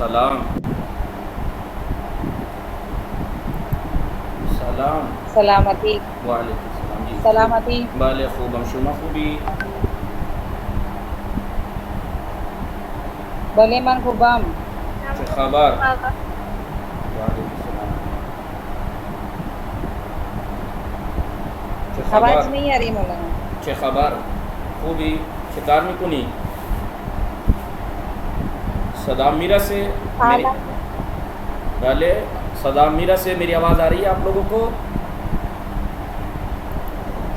सलाम सलाम सलामती वालेकुम सलाम जी सलामती बाले खूबम शुमा खूबी भले मन खुबाम चे खबर वालेकुम सलाम चे खबर आवाज नहीं आ रही मौलाना। चे खबर खूबी शिकार में कुनी सदाम मीरा से मेरी आला बाले सदाम मीरा से मेरी आवाज़ आ रही है आप लोगों को?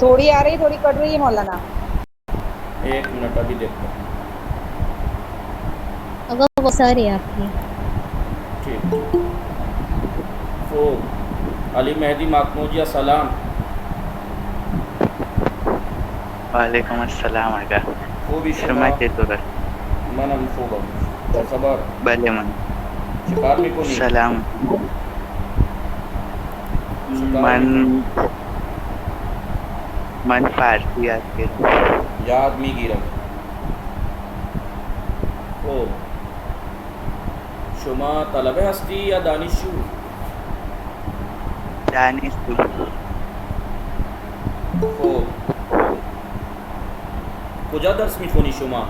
थोड़ी आ रही थोड़ी कट रही है मौलाना। एक मिनट अभी देखते हैं। अगर वो सारी आपकी ठीक तो अली मेहदी माकमूजिया सलाम वालेकुम अस्सलाम आगा खूबी शुमा शुमा के तुरस मनम खूबम चे खबर भले मन शिकार में कुनी सलाम शिकार मन में कुनी मन फारसी याद के याद मी गिरम हो शुमा तलबे हस्ती या दानिशू दानिश हो कुजा दर्स मिखुनी शुमा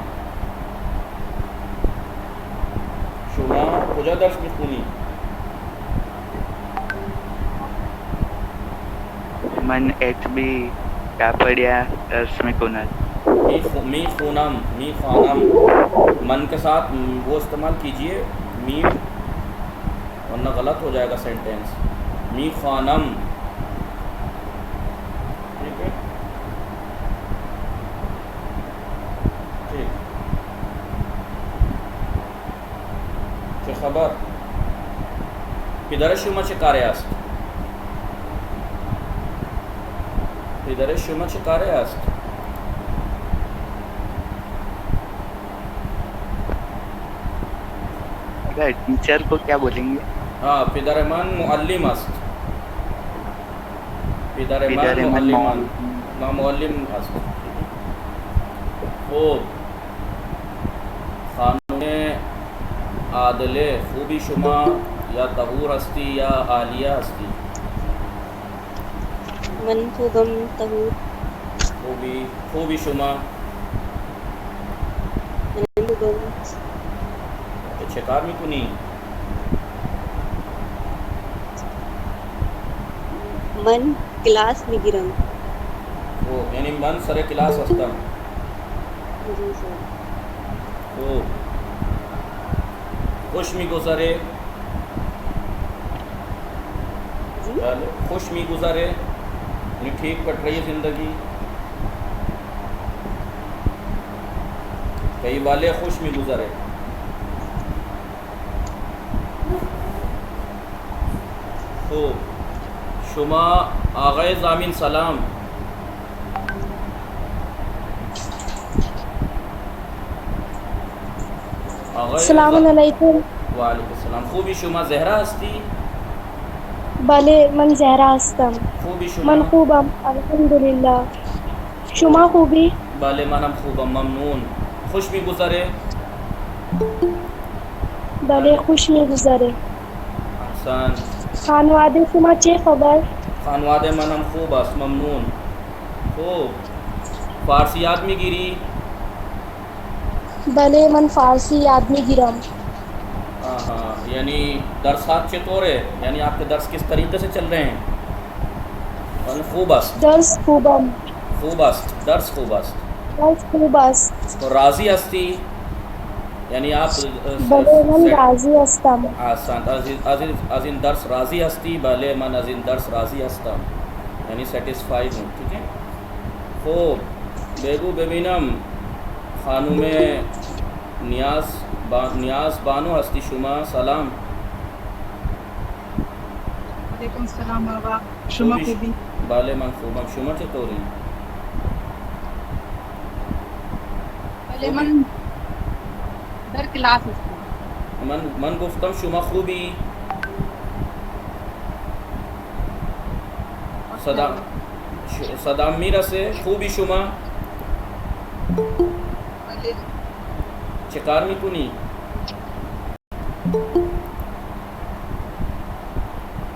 शुमा कुजा दर्स मिखुनी मन एच बी कापड़िया दर्श में कुनल मी खानम मन के साथ वो इस्तेमाल कीजिए मी वरना गलत हो जाएगा सेंटेंस मी खानम ठीक है ठीक चे खबर पिदर शुमा चे कार्यास्त पिदर शुमा चे कार्यास्त अगर टीचर को क्या बोलेंगे हाँ पिदरमन मुअल्लिम अस्त पिदरमन पिदरमन मुअल्लिमन ना मुअल्लिम अस्त खूब खानूने आदले खूबी शुमा या तहूर हस्ती या आलिया हस्ती मन खुबम तहूर खूबी खूबी शुमा मन खुबम शिकार में कुनी मन क्लास में गिरम वो यानी मन सरे क्लास हस्तम जी सर खूब खुश में गुजरे जी खुश में गुजरे यानी ठीक कट रही है ज़िंदगी कई वाले खुश में गुजरे तो शुमा आग़ाए ज़ामिन सलाम अस्सलाम वालेकुम। वालेकुम सलाम खूबी शुमा जहरा हस्ती भले मन जहरा हस्तम खूबी शुमा मन खूबम अल्हम्दुलिल्लाह शुमा खूबी बाले मनम खूबम ममनून खुश भी गुजरे भले खुश में गुजरे अहसान खानवादे शुमा चे खबर खानवादे मनम खूब अस ममनून खूब फारसियात में गिरी भले मन फारसी आदमी गिरम हाँ यानी दरसात चतोर है यानी आपके दर्स किस तरीके से चल रहे हैं खूब अस्त दर्स खूबम खूब अस्त दर्स खूब अस्त दर्स खूबस तो राजी हस्ती यानी आप भले मन राजी हस्तम आसान अजिन दर्स राजी हस्ती भले मन अजिन दर्स राजी हस्तम यानी सेटिस्फाइड हूँ ठीक है खूब बेगू बेबीनम खानू में नियाज बानो हस्ती शुमा सलाम वालेकुम सलाम बाबा शुमा खूबी बाले मन खूबम शुमा चतोरी भले मन दर क्लास मन गुफ्तम शुमा खूबी सदाम मीरा से खूबी शुमा भले शिकार में कुनी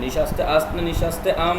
Nishasте ast nishasте am.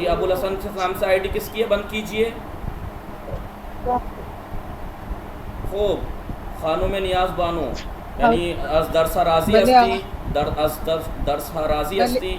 ये अबुल हसन से नाम से आईडी किसकी है? बंद कीजिए. खूब. खानों में नियाज बानो यानी अज दरसा राजी अस्ती दरसा राजी अस्ती.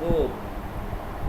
खूब.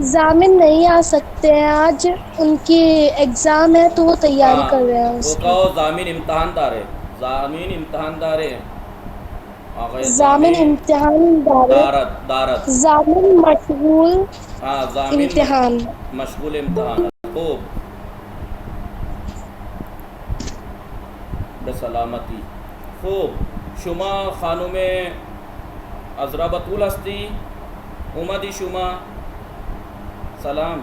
जामिन नहीं आ सकते हैं आज, उनकी एग्जाम है तो वो तैयारी कर रहे हैं वो उसकी। कहो जामिन इम्तहान दारे. जामिन इम्तहान दारे. आगे जामिन इम्तिहान दारत दारत. जामिन मशगूल हाँ जामिन इम्तिहान। मशगूल इम्तहान. खूब. बेसलामती. खूब. शुमा खानों में अजरा बतूल हस्ती उमदी शुमा सलाम.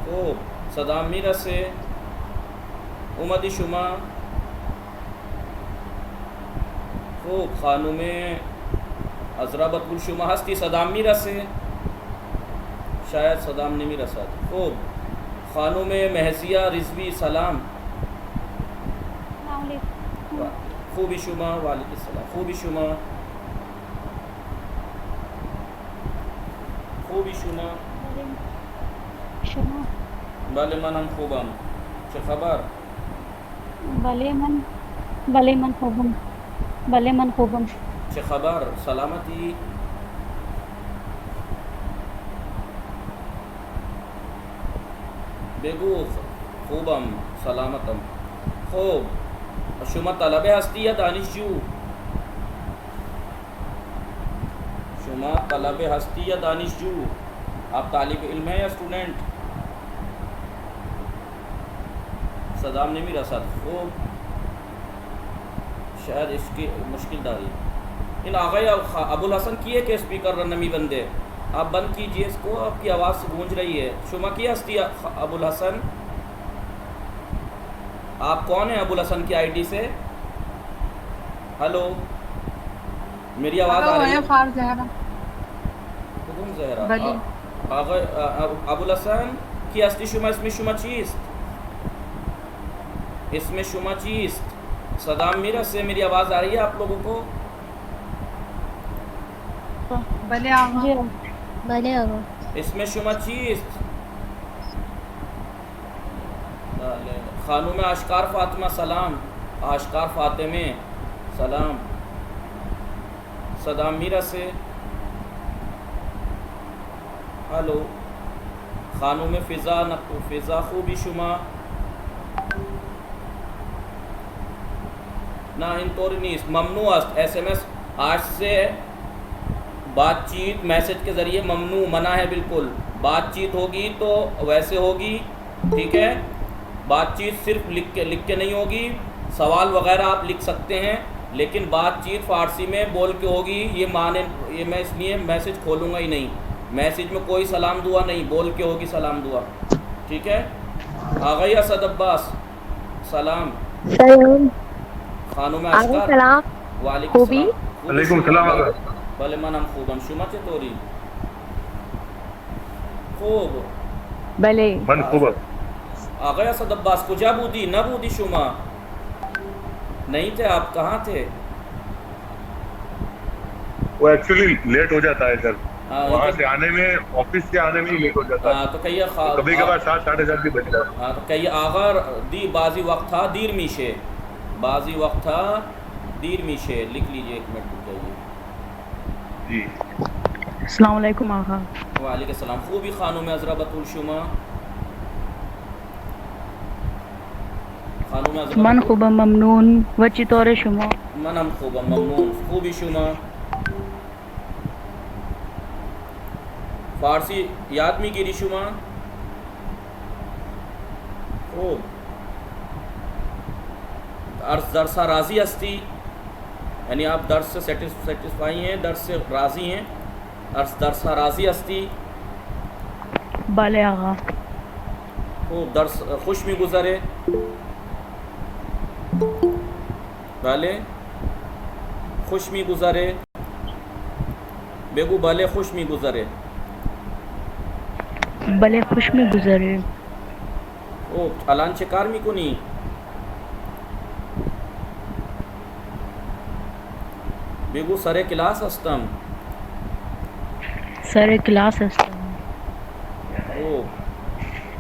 खूब. सदाम मीरसे उमदी शुमा. खूब. खानों में अजरा बतूल शुमा हस्ती सदाम मीरसे शायद सदाम ने भी रसा. खूब. खानों में महसिया रिजवी सलाम. खूबी शुमा वालेकुम सलाम. खूबी शुमा खूबी शुमा भले मन हम खूबम चे खबर भले मन खूबम चे खबर सलामती. बेगू खूबम सलामतम. खूब. शुमा तलबे हस्ती या दानिशजू? शुमा तलबे हस्ती या दानिशजू? आप तालिब इल्म है या स्टूडेंट? सदाम ने भी रसद. खूब. शायद इसकी मुश्किल दारी. इन आगे अबुल हसन की है कि स्पीकर नमी बंदे आप बंद कीजिए इसको. आपकी आवाज़ से गूंज रही है. शुमा की हस्ती अबुल हसन? आप कौन है अबुल हसन की आईडी से? हेलो मेरी आवाज़ आ रही है? फार जहरा. हुकुम ज़हरा. बली. अबुल हसन की हस्ती शुमा इसमें शुमा चीस्त इसमें शुमा चीस्त. सदाम मीरा से मेरी आवाज़ आ रही है आप लोगों को? भले आवा. भले आवा. इसमें शुमा चीस्त. खानों में आशकार फातिमा सलाम. आशकार फातिमे सलाम. सदाम मीरा से हेलो. खानों में फ़िज़ा खूबी शुमा ना इन तोरनीस ममनू अस्त. SMS आज से बातचीत मैसेज के ज़रिए ममनू मना है बिल्कुल. बातचीत होगी तो वैसे होगी. ठीक है. बातचीत सिर्फ लिख के नहीं होगी. सवाल वगैरह आप लिख सकते हैं लेकिन बातचीत फ़ारसी में बोल के होगी. ये मैं इसलिए मैसेज खोलूँगा ही नहीं. मैसेज में कोई सलाम दुआ नहीं, बोल के होगी सलाम दुआ. ठीक है. आ गई असद अब्बास सलाम. खानों में अस्कर वालेकुम सलाम. भले मन हम खूबम शुमा चतोरी. खूब. भले मन खूब. आ गया असद अब्बास कुजा बूदी न बूदी शुमा नहीं थे आप कहाँ थे? वो एक्चुअली लेट हो जाता है सर. वहाँ तो, से आने में ऑफिस से आने में ही लेट हो जाता है. तो कभी कभी कभार 7 साढ़े 7 भी बज जाता है. तो कही आगर दी बाजी वक्त था दीर मीशे बाजी वक्त दीर मीशे लिख लीजिए, एक मिनट रुक जाइए। जी अस्सलाम वालेकुम आका। वालेकुम सलाम। खूबी खानों में अजरा बतुल शुमा, खानों में अजरा मन खुबा ममनून व चितौर शुमा। मनम खूबा ममनून खूबी शुमा। फारसी याद में गिरी शुमा खूब। अर्ज दरसा राज़ी हस्ती, यानी आप दर्स से सेटिस्फाई हैं, दर्स से राज़ी हैं। अर्ज दरसा राज़ी हस्ती। बाले आका। खूब दर्स खुश में गुज़रे, भले खुश में गुज़रे। बेगू भले खुश में गुज़रे। भले खुश में गुजरे। ओ अलान शिकार में को नहीं। बेगू सरे क्लास हस्तम। सरे क्लास हस्तम। ओ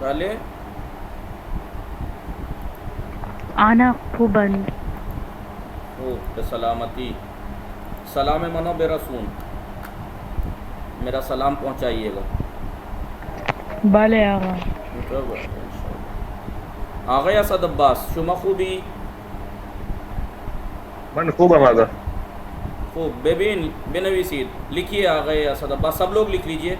भले आना खूबन। ओ सलामती। सलाम मनो बेरसून, मेरा सलाम पहुंचाइएगा। बाले आका। आगे असद अब्बास शुमा खूबी। मन खूब हमारा। खूब बेबिन बेनवीसीद लिखिए। आगे असद अब्बास सब लोग लिख लीजिए।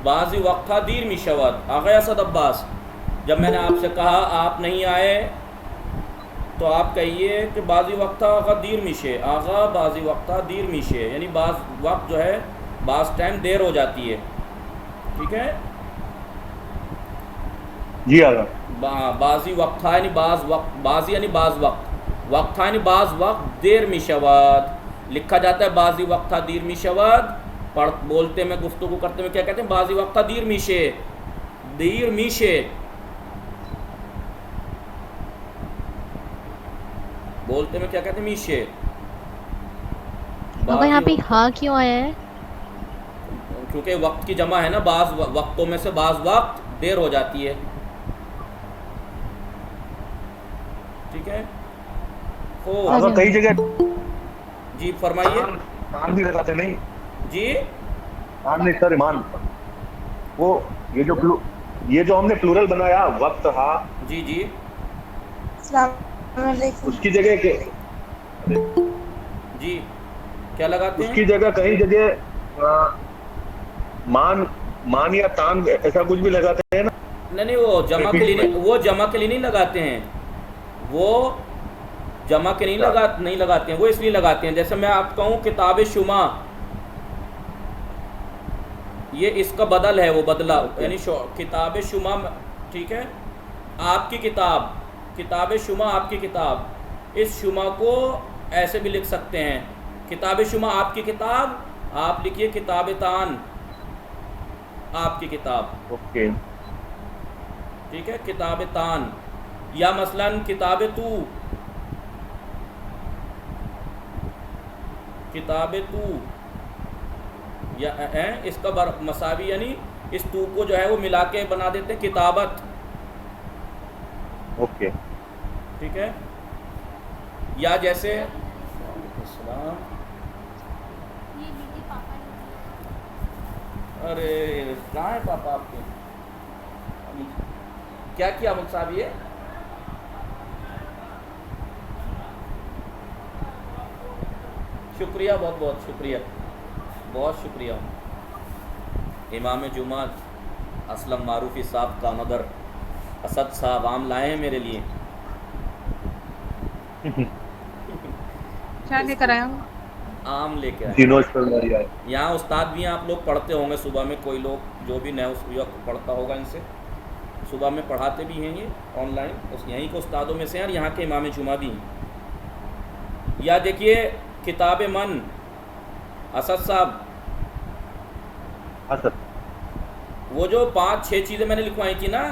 बाज़ी वक्ता दीर मिशवत। आगे असद अब्बास, जब मैंने आपसे कहा आप नहीं आए तो आप कहिए कि बाज़ी वक्ता आगा दीर मिशे। आगा बाज़ी वक्ता दीर मिशे, यानी बाज़ वक्त जो है बाज़ टाइम देर हो जाती है। ठीक है जी आगा। बाज़ी वक्ता यानी बाज़ वक्त, बाज़ी यानी बाज़ वक्त, वक्ता यानी बाज़ वक्त देर मिशवत लिखा जाता है। बाज़ी वक्ता दीर मिशवत पढ़ बोलते में गुफ्तगू करते में क्या कहते हैं? बाज़ी वक्ता दीर मीशे। दीर मीशे बोलते में क्या कहते हैं? मीशे। अब यहाँ पे हाँ क्यों आया है? क्योंकि वक्त की जमा है ना, बाज़ वक्तों में से बाज़ वक्त देर हो जाती है। ठीक है आगा कई जगह जी फरमाइए। मान भी लगाते नहीं जी मान नहीं सर, ईमान वो ये जो हमने प्लूरल बनाया वक्त हा। जी जी उसकी जगह के जी क्या लगाते हैं? उसकी जगह कहीं जगह मान या तान ऐसा कुछ भी लगाते हैं ना। नहीं वो जमा के लिए नहीं, वो जमा के लिए नहीं लगाते हैं। वो जमा के नहीं लगाते हैं, वो इसलिए लगाते हैं। जैसे मैं आपको कहूँ किताब शुमा, ये इसका बदल है, वो बदला यानी किताब शुमा। ठीक है, आपकी किताब, किताब शुमा आपकी किताब। इस शुमा को ऐसे भी लिख सकते हैं, किताब शुमा आपकी किताब। आप लिखिए किताब तान आपकी किताब। ओके ठीक है, किताब तान। या मसलन किताब तू, किताब तू या इसका मसावी यानी इस तू को जो है वो मिला के बना देते हैं किताबत। ओके ठीक है, या जैसे अरे कहाँ है पापा आपके? क्या किया साहब? ये शुक्रिया, बहुत बहुत शुक्रिया, बहुत शुक्रिया। इमाम जुमात असलम मारूफी साहब का नदर असद साहब आम लाए हैं मेरे लिए। क्या लेकर आया हूँ? आम लेके आए। जी यहाँ उस्ताद भी हैं, आप लोग पढ़ते होंगे सुबह में, कोई लोग जो भी नया युवक पढ़ता होगा इनसे सुबह में पढ़ाते भी हैं ये ऑनलाइन, उस यहीं के उस्तादों में से हैं और यहाँ के इमाम जुमा भी हैं। या देखिए किताब मन असद साहब, असद वो जो 5-6 चीज़ें मैंने लिखवाई थी ना,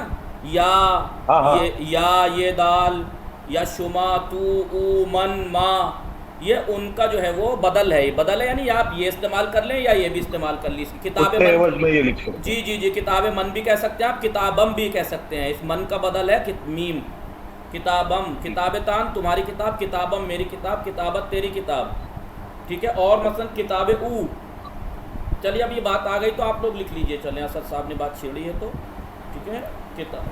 या हाँ। ये दाल, या शुमा, तू, ऊ, मन, मा, ये उनका जो है वो बदल है। बदल है यानी आप ये इस्तेमाल कर लें या ये भी इस्तेमाल कर ली। किताबें उसके मन, एवज में ये लिखो। जी, किताबें मन भी कह सकते हैं आप, किताबम भी कह सकते हैं। इस मन का बदल है मीम। किताबम, किताबतान तुम्हारी किताब, किताबम मेरी किताब, किताबत तेरी किताब, ठीक है। और मसलन किताब ऊ। चलिए अब ये बात आ गई तो आप लोग लिख लीजिए। चलें, असद साहब ने बात छेड़ी है तो ठीक है।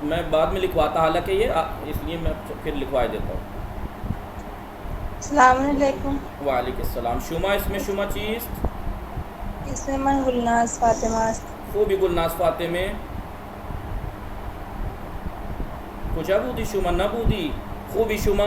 मैं बाद में लिखवाता, हालांकि ये इसलिए मैं फिर लिखवा देता हूँ। अस्सलाम वालेकुम। वालेकुम सलाम। शुमा, इसमें शुमा चीज़, इसमें मन गुलनाज फातिमा खूबी गुलनाज फातिमे, कुछ बूदी शुमा न बूदी, खूबी शुमा,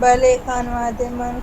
बले खानवादे मन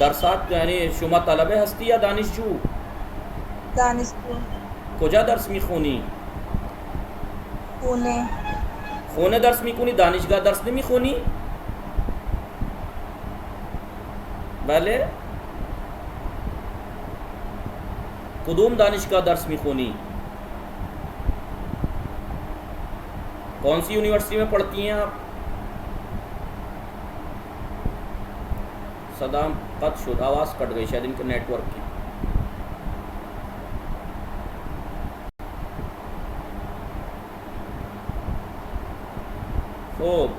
दरसात यानी शुमा तलबे हस्ती या दानिशजू, दानिशजू, कुजा दर्स मिखूनी, पुणे, खूने दर्स मिखूनी, दानिशगाह दर्स नहीं मिखूनी, भले कुदूम दानिशगाह दर्स मिखूनी, कौन सी यूनिवर्सिटी में पढ़ती हैं आप? सदाम कट शुद, आवाज़ कट गई शायद इनके नेटवर्क की। खूब,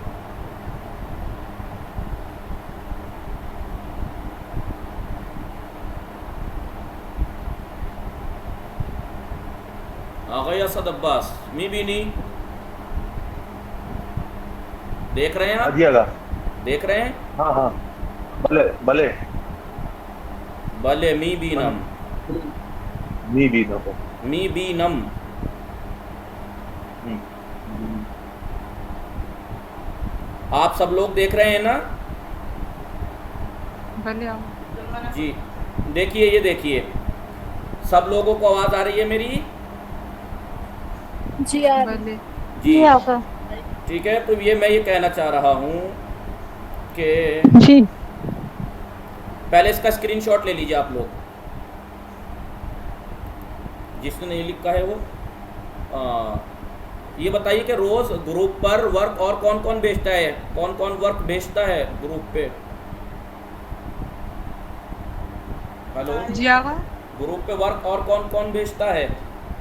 आ गए असद अब्बास, मी भी नहीं देख रहे हैं आप? अजिएगा। देख रहे हैं? हाँ, भले भले। भले, मी बी नम, मी भी ना हो। मी बी नम। आप सब लोग देख रहे हैं ना? भले आओ। जी देखिए, ये देखिए, सब लोगों को आवाज़ आ रही है मेरी? जी यार भले जी आका ठीक है। तो ये मैं ये कहना चाह रहा हूँ कि जी पहले इसका स्क्रीनशॉट ले लीजिए आप लोग, जिसने नहीं लिखा है वो। ये बताइए कि रोज़ ग्रुप पर वर्क और कौन कौन भेजता है, कौन कौन वर्क भेजता है ग्रुप पे? हेलो जी आगा। ग्रुप पे वर्क और कौन कौन भेजता है?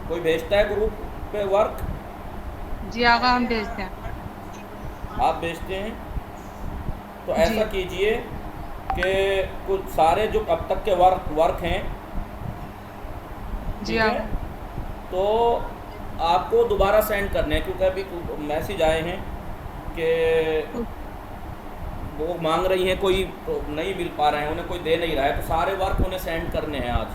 कोई भेजता है ग्रुप पे वर्क? जी आगा, हम भेजते हैं। आप भेजते हैं? तो ऐसा कीजिए कि कुछ सारे जो अब तक के वर्क हैं, जी ठीक है, आगा। तो आपको दोबारा सेंड करने हैं, क्योंकि अभी मैसेज आए हैं कि वो मांग रही हैं, कोई तो नहीं मिल पा रहे हैं, उन्हें कोई दे नहीं रहा है, तो सारे वर्क उन्हें सेंड करने हैं आज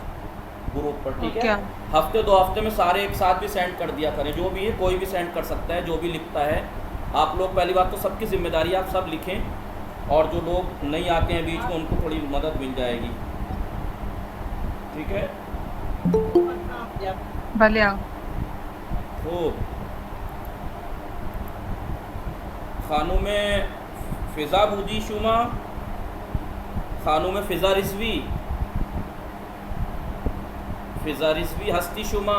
ग्रुप पर, ठीक है। हफ्ते 2 हफ्ते में सारे एक साथ भी सेंड कर दिया करें, जो भी है कोई भी सेंड कर सकता है, जो भी लिखता है। आप लोग पहली बात तो सबकी जिम्मेदारी, आप सब लिखें, और जो लोग नहीं आते हैं बीच में उनको थोड़ी मदद मिल जाएगी, ठीक है। भले आओ। खूब। खानों में फ़िज़ा बूदी शुमा, खानों में फ़िज़ा रिजवी, फ़िज़ा रिजवी हस्ती शुमा।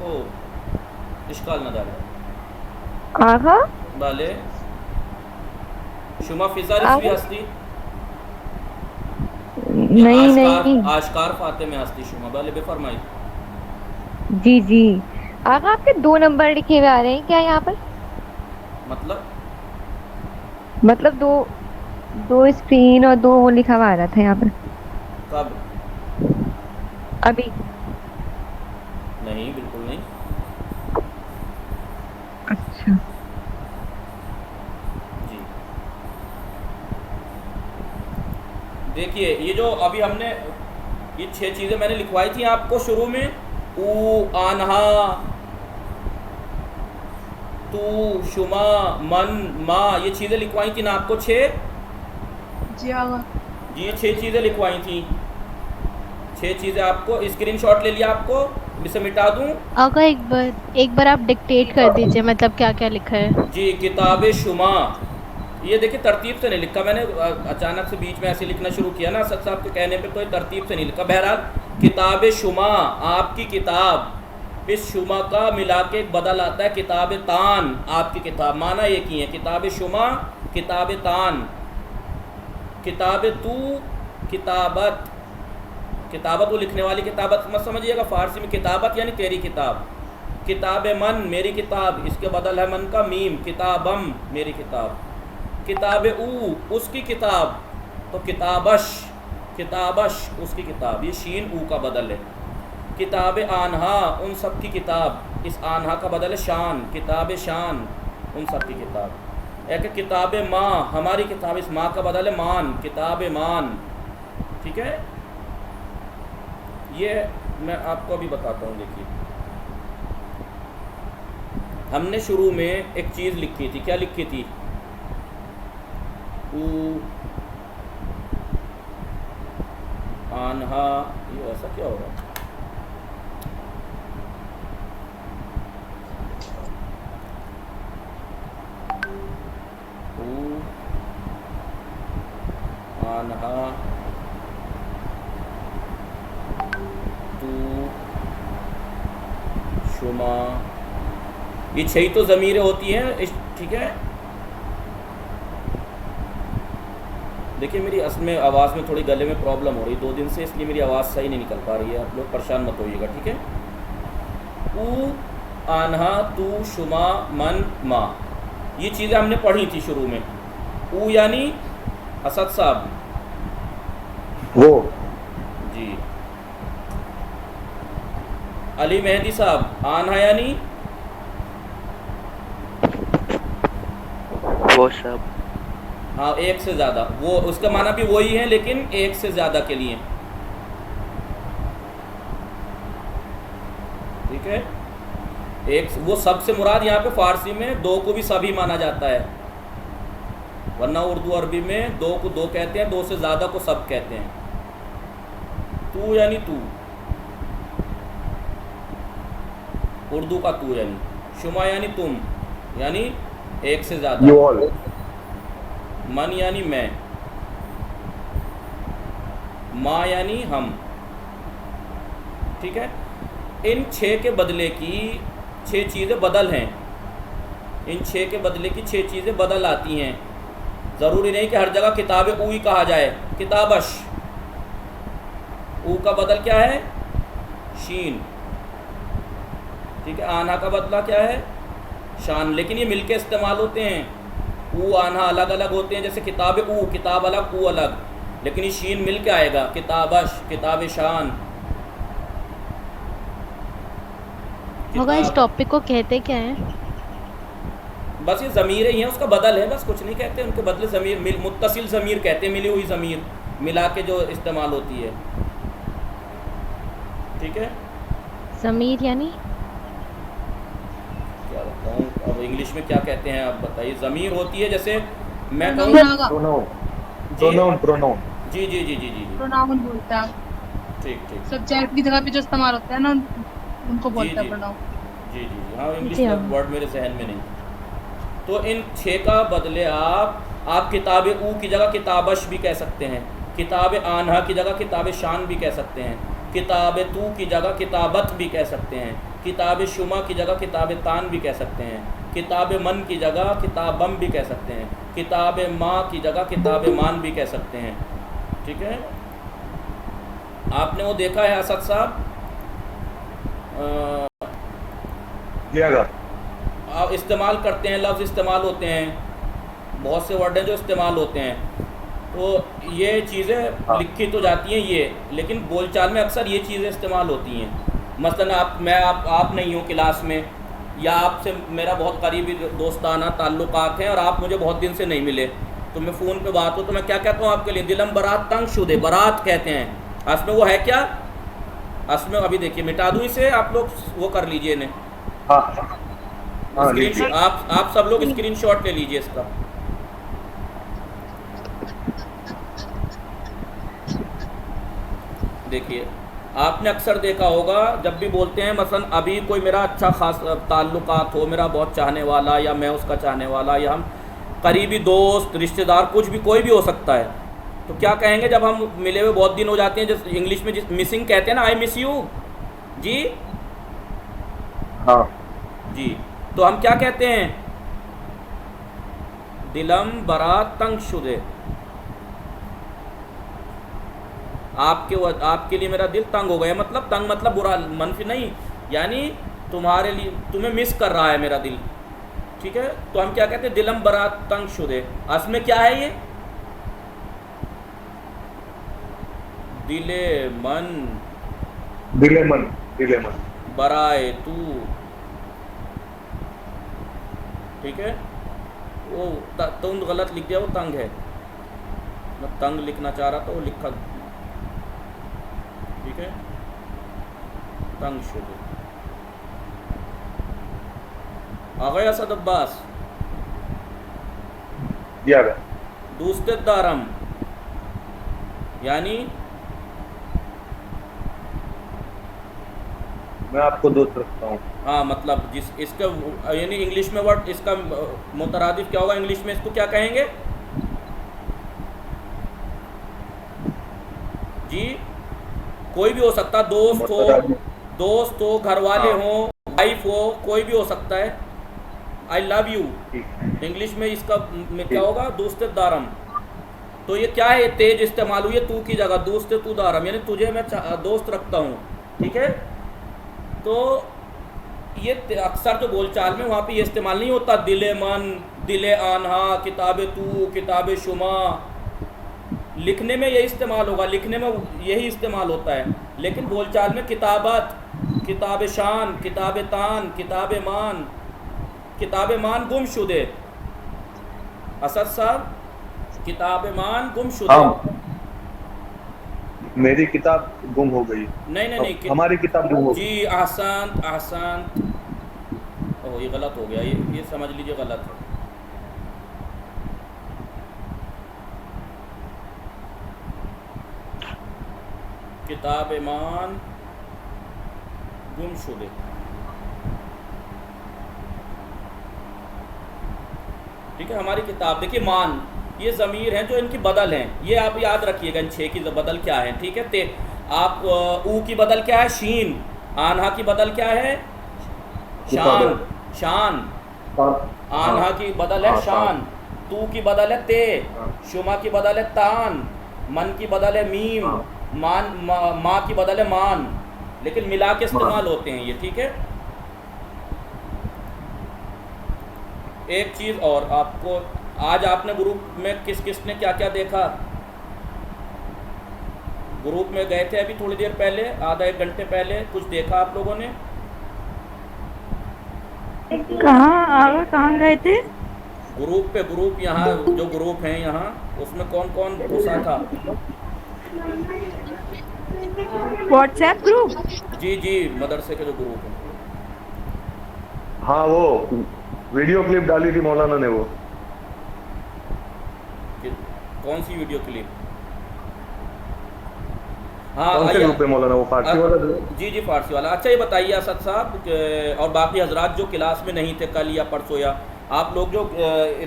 ओ इश्काल न डाले आगा बाले शुमा फ़िज़ा रिजवी हस्ती नहीं आशकार फातिमे हस्ती शुमा बाले बेफरमाई। जी जी आगा, आपके 2 नंबर लिखे हुए आ रहे हैं क्या यहाँ पर? मतलब दो स्क्रीन और 2 वो लिखा हुआ आ रहा था यहाँ पर। कब? अभी नहीं, बिल्कुल नहीं। अच्छा जी देखिए, ये जो अभी हमने ये 6 चीज़ें मैंने लिखवाई थी आपको शुरू में, ऊ, आन्हा, तू, शुमा, मन, मा, ये चीज़ें लिखवाई थी ना आपको 6? जी आगा। जी ये 6 चीज़ें लिखवाई थी, 6 चीज़ें आपको स्क्रीनशॉट ले लिया, आपको इसे मिटा दूं? आगा एक बार आप डिक्टेट कर दीजिए, मतलब क्या क्या लिखा है। जी, किताब शुमा, ये देखिए तरतीब से नहीं लिखा मैंने, अचानक से बीच में ऐसे लिखना शुरू किया ना असद साहब के कहने पे, तो ये तरतीब से नहीं लिखा। बहरहाल किताब शुमा, आपकी किताब, इस शुमा का मिला के एक बदल आता है किताब तान, आपकी किताब, माना एक ही है, किताब शुमा किताब तान, किताब तू किताबत, किताबत वो लिखने वाली किताबत मत समझिएगा, फारसी में किताबत यानी तेरी किताब, किताब मन मेरी किताब, इसके बदल है मन का मीम, किताबम मेरी किताब, किताब ऊ उसकी किताब, तो किताबश, किताबश उसकी किताब, ये शीन ऊ का बदल है। किताब आन्हा उन सब की किताब, इस आन्हा का बदल है शान, किताब शान उन सब की किताब। एक किताब माँ हमारी किताब, इस माँ का बदल है मान, किताब मान। ठीक है, ये मैं आपको अभी बताता हूँ। देखिए हमने शुरू में एक चीज़ लिखी थी, क्या लिखी थी? आन्हा, ये ऐसा क्या होगा? आन्हा तू शुमा, ये 6 तो ज़मीरें होती हैं। ठीक है, देखिए मेरी असल में आवाज़ में थोड़ी गले में प्रॉब्लम हो रही 2 दिन से, इसलिए मेरी आवाज़ सही नहीं निकल पा रही है, आप लोग परेशान मत होइएगा। ठीक है, ऊ आन्हा तू शुमा मन मा, ये चीज़ें हमने पढ़ी थी शुरू में। ऊ यानी असद साहब वो जी, अली मेहदी साहब आन्हा यानी वो सब। हाँ, एक से ज़्यादा, वो उसका माना भी वही है लेकिन एक से ज़्यादा के लिए। ठीक है, एक वो सबसे मुराद यहाँ पे फारसी में 2 को भी सभी माना जाता है, वरना उर्दू अरबी में 2 को 2 कहते हैं, 2 से ज़्यादा को सब कहते हैं। तू यानी तू, उर्दू का तू यानी, शुमा यानी तुम, यानी एक से ज़्यादा, यू ऑल, मन यानी मैं, माँ यानी हम। ठीक है, इन 6 के बदले की 6 चीज़ें बदल हैं, इन 6 के बदले की 6 चीज़ें बदल आती हैं। ज़रूरी नहीं कि हर जगह किताब ऊ ही कहा जाए, किताबश, ऊ का बदल क्या है? शीन। ठीक है, आन्हा का बदला क्या है? शान। लेकिन ये मिलके इस्तेमाल होते हैं, ऊ आन्हा अलग अलग होते हैं, जैसे किताब ऊ, किताब अलग, ऊ अलग, लेकिन ये शीन मिल के आएगा, किताबश, किताब शान। होगा, इस टॉपिक को कहते क्या है? बस ये ज़मीरें ही हैं, उसका बदल है, बस कुछ नहीं कहते, उनके बदले ज़मीर, मुत्तसिल ज़मीर कहते हैं, मिली हुई ज़मीर मिला के जो इस्तेमाल होती है। ठीक है, ज़मीर यानी क्या बताऊँ अब इंग्लिश में क्या कहते हैं, आप बताइए। ज़मीर होती है, जैसे मैं कहूँ प्रोनाउन, प्रोनाउन, प्रोनाउन। जी जी जी जी जी जी, प्रोनाउन बोलते हैं, ठीक ठीक, सब्जेक्ट की जगह पे जो इस्तेमाल होता है ना उनको बोलते हैं जी। प्रोनाउन। जी जी जी, हाँ इंग्लिश जी, का हाँ। वर्ड मेरे जहन में नहीं। तो इन 6 का बदले आप किताब ऊ की जगह किताबश भी कह सकते हैं, किताब आन्हा की जगह किताब शान भी कह सकते हैं, किताब तू की जगह किताबत भी कह सकते हैं, किताब शुमा की जगह किताब तान भी कह सकते हैं, किताब मन की जगह किताबम भी कह सकते हैं, किताब माँ की जगह किताब मान भी कह सकते हैं। ठीक है, आपने वो देखा है असद साहब, आप इस्तेमाल करते हैं, लफ्ज़ इस्तेमाल होते हैं, बहुत से वर्ड हैं जो इस्तेमाल होते हैं, तो ये चीज़ें लिखी तो जाती हैं ये, लेकिन बोलचाल में अक्सर ये चीज़ें इस्तेमाल होती हैं। मसलन आप नहीं हो क्लास में, या आपसे मेरा बहुत करीबी दोस्ताना ताल्लुकात हैं और आप मुझे बहुत दिन से नहीं मिले, तो मैं फ़ोन पे बात हो तो मैं क्या कहता हूँ आपके लिए, दिलम बरात तंग शुदे, बरात कहते हैं, असल में वो है क्या? असल में अभी देखिए मिटा दूँ इसे, आप लोग वो कर लीजिए इन्हें, आप सब लोग स्क्रीनशॉट ले लीजिए इसका। देखिए आपने अक्सर देखा होगा जब भी बोलते हैं, मसलन अभी कोई मेरा अच्छा खास ताल्लुकात हो, मेरा बहुत चाहने वाला, या मैं उसका चाहने वाला, या हम करीबी दोस्त, रिश्तेदार, कुछ भी, कोई भी हो सकता है। तो क्या कहेंगे जब हम मिले हुए बहुत दिन हो जाते हैं, जैसे इंग्लिश में जिस मिसिंग कहते हैं ना, आई मिस यू जी। हाँ जी, तो हम क्या कहते हैं? दिलम बरा तंग शुदे। आपके लिए मेरा दिल तंग हो गया, मतलब तंग मतलब बुरा, मनफी नहीं, यानी तुम्हारे लिए, तुम्हें मिस कर रहा है मेरा दिल, ठीक है। तो हम क्या कहते हैं? दिलम बरा तंग शुदे। असल में क्या है ये? दिले मन, दिले मन, दिले मन। बराए तू, ठीक है। वो तुम गलत लिख दिया, वो तंग है, मैं तंग लिखना चाह रहा था, वो लिखा, ठीक है, तंग शुदे। आ गया असद अब्बास? दिया गया। दूसरे दारम यानी मैं आपको दोस्त रखता हूँ। हाँ, मतलब जिस इसका यानी इंग्लिश में वर्ड, इसका मुतरादिफ क्या होगा इंग्लिश में? इसको क्या कहेंगे जी? कोई भी हो सकता, दोस्त हो, घर वाले हो, वाइफ हो, कोई भी हो सकता है। आई लव यू, इंग्लिश में इसका में क्या होगा? दोस्त दारम। तो ये क्या है? तेज इस्तेमाल हुई है तू की जगह, दोस्त तू दारम, यानी तुझे मैं दोस्त रखता हूँ, ठीक है। तो ये अक्सर जो बोलचाल में वहाँ पे ये इस्तेमाल नहीं होता, दिले मन, दिले आन्हा, किताब तू, किताब शुमा। लिखने में ये इस्तेमाल होगा, लिखने में यही इस्तेमाल होता है, लेकिन बोलचाल में किताबत, किताब शान, किताब तान, किताब मान गुमशुदे। असद साहब, किताब मान गुमशुदे। हाँ, मेरी किताब गुम हो गई। नहीं, हमारी किताब गुम हो गई। जी, आसान। ओह, ये गलत हो गया, ये समझ लीजिए गलत है। किताब मान गुमशुदे। ठीक है, हमारी किताब, देखिए मान, ये ज़मीर हैं जो इनकी बदल हैं, ये आप याद रखिएगा, इन 6 की बदल क्या है, ठीक है। आप ऊ की बदल क्या है? शीन। आन्हा की बदल क्या है? शान। आन्हा की बदल है शान। तू की बदल है ते। शुमा की बदल है तान। मन की बदल है मीम। माँ की बदल है मान। लेकिन मिला के इस्तेमाल होते हैं ये, ठीक है। एक चीज़ और, आपको आज आपने ग्रुप में किसने क्या क्या देखा? ग्रुप में गए थे अभी थोड़ी देर पहले, आधा एक घंटे पहले, कुछ देखा आप लोगों ने? कहाँ गए थे? ग्रुप यहाँ जो ग्रुप हैं यहाँ, उसमें कौन कौन घुसा था? WhatsApp group? जी, मदरसे के जो ग्रुप हैं। हाँ, वो वीडियो क्लिप डाली थी मौलाना ने, वो कौन सी वीडियो क्लिप? हाँ, कौन से ग्रुप पे मौलाना? वो फारसी वाला? जी, फारसी वाला। अच्छा, ये बताइए असद साहब और बाकी हजरात जो क्लास में नहीं थे कल या परसों, या आप लोग जो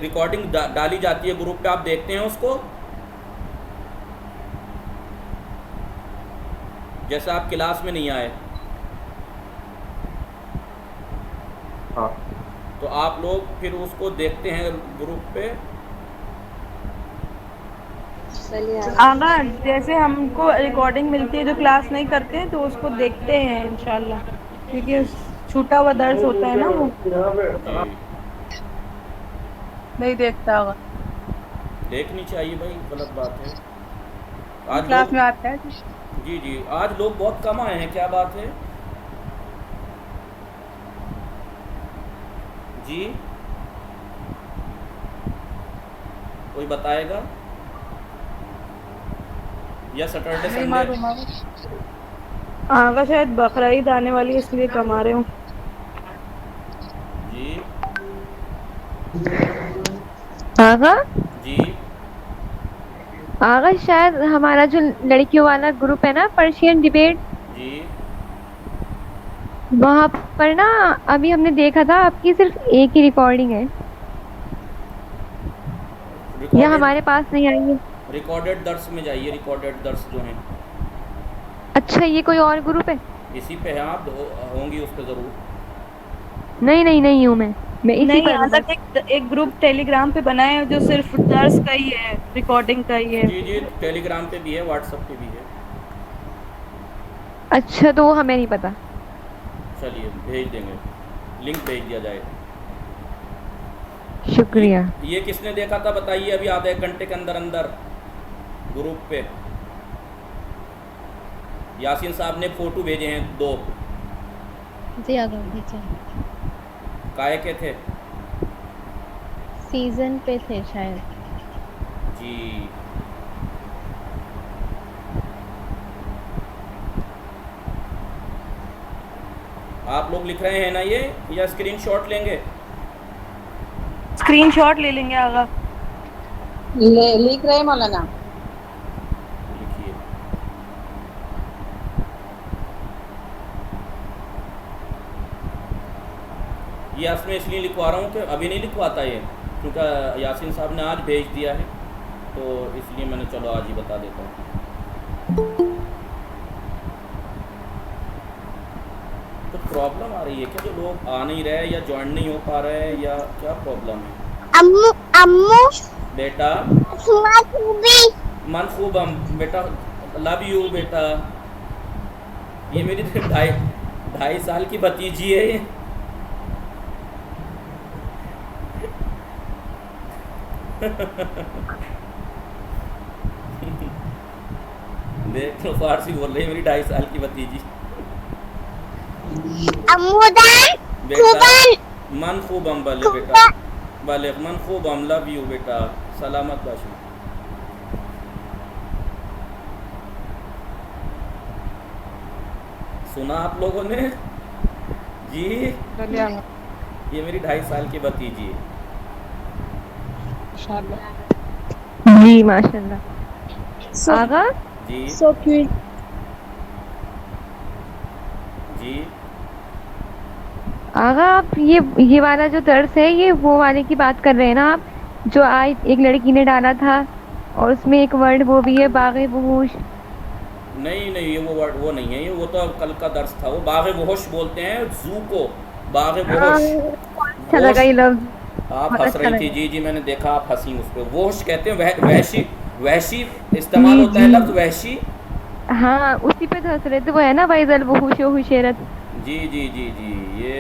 रिकॉर्डिंग डाली जाती है ग्रुप पे, आप देखते हैं उसको? जैसे आप क्लास में नहीं आए, हाँ, तो आप लोग फिर उसको देखते हैं ग्रुप पे? आगा, जैसे हमको रिकॉर्डिंग मिलती है जो क्लास नहीं करते हैं तो उसको देखते हैं इंशाल्लाह, क्योंकि छूटा हुआ दर्स होता है ना वो। नहीं देखता होगा, देखनी चाहिए भाई, गलत बात है। आज क्लास में आता है। जी, आज लोग बहुत कम आए हैं, क्या बात है जी? कोई बताएगा? या सैटरडे संडे? आगा शायद बकरा ईद आने वाली है इसलिए कमा रहे हूँ। जी आगा जी, आगा शायद हमारा जो लड़कियों वाला ग्रुप है ना, पर्शियन डिबेट, जी, वहाँ पर ना अभी हमने देखा था आपकी सिर्फ एक ही रिकॉर्डिंग है। रिकॉर्डेड हमारे पास नहीं आई है। रिकॉर्डेड दर्स में जाइए, रिकॉर्डेड दर्स जो हैं अच्छा, ये कोई और ग्रुप है? इसी पे हैं आप, होंगी उस पे ज़रूर। नहीं हूँ मैं इसी नहीं, पर हूँ अलग बस। एक ग्रुप टेलीग्राम पे बनाया है जो सिर्फ दर्स का ही है, रिकॉर्डिंग का ही है। जी जी, टेलीग्राम पे भी है, व्हाट्सएप पे भी है। अच्छा, तो वो हमें नहीं पता। चलिए भेज देंगे, लिंक भेज दिया जाएगा। शुक्रिया। ये किसने देखा था बताइए अभी आधे एक घंटे के अंदर अंदर ग्रुप पे? यासीन साहब ने फोटो भेजे हैं 2। जी आ गए देखिए, काहे के थे? सीजन पे थे शायद। जी आप लोग लिख रहे हैं ना ये, या स्क्रीनशॉट लेंगे? स्क्रीनशॉट ले लेंगे आगा। लिख रहे हैं मौलाना। लिखिए। ये इसमें इसलिए लिखवा रहा हूँ कि अभी नहीं लिखवाता ये, क्योंकि यासीन साहब ने आज भेज दिया है, तो इसलिए मैंने चलो आज ही बता देता हूँ। तो प्रॉब्लम आ रही है क्या, जो लोग आ नहीं रहे या ज्वाइन नहीं हो पा रहे हैं, या क्या प्रॉब्लम है? अम्मू अम्मू बेटा मनसूब हम बेटा, लव यू बेटा। ये मेरी 2.5 साल की भतीजी है ये। देख लो, फारसी बोल रही है मेरी 2.5 साल की भतीजी। बेटा मन खूब हम बले बेटा, बले मन खूब हम, लव यू बेटा, सलामत बाशु। सुना आप लोगों ने जी? ये मेरी 2.5 साल की भतीजी है। जी माशाल्लाह। आगा जी सो क्यूट। जी आगा, आप ये वाला जो दर्स है, ये वो वाले की बात कर रहे हैं ना आप, जो आज एक लड़की ने डाला था और उसमें एक वर्ड वो भी है, बाग़े वहूश। नहीं ये वो वर्ड वो नहीं है, ये वो तो कल का दर्स था। वो बाग़े वहूश बोलते हैं जू को, बाग़े वहूश। अच्छा लगा ये लफ्ज़। आप बहुत हंस अच्छा रही थी। लगा। जी मैंने देखा आप हंसी उस पर। वहश कहते हैं, वहशी वहशी इस्तेमाल होता है लफ्ज़ वहशी। हाँ, उसी पे धंस रहे थे, वो है ना वैज़ल वहूश हुशैरत। जी ये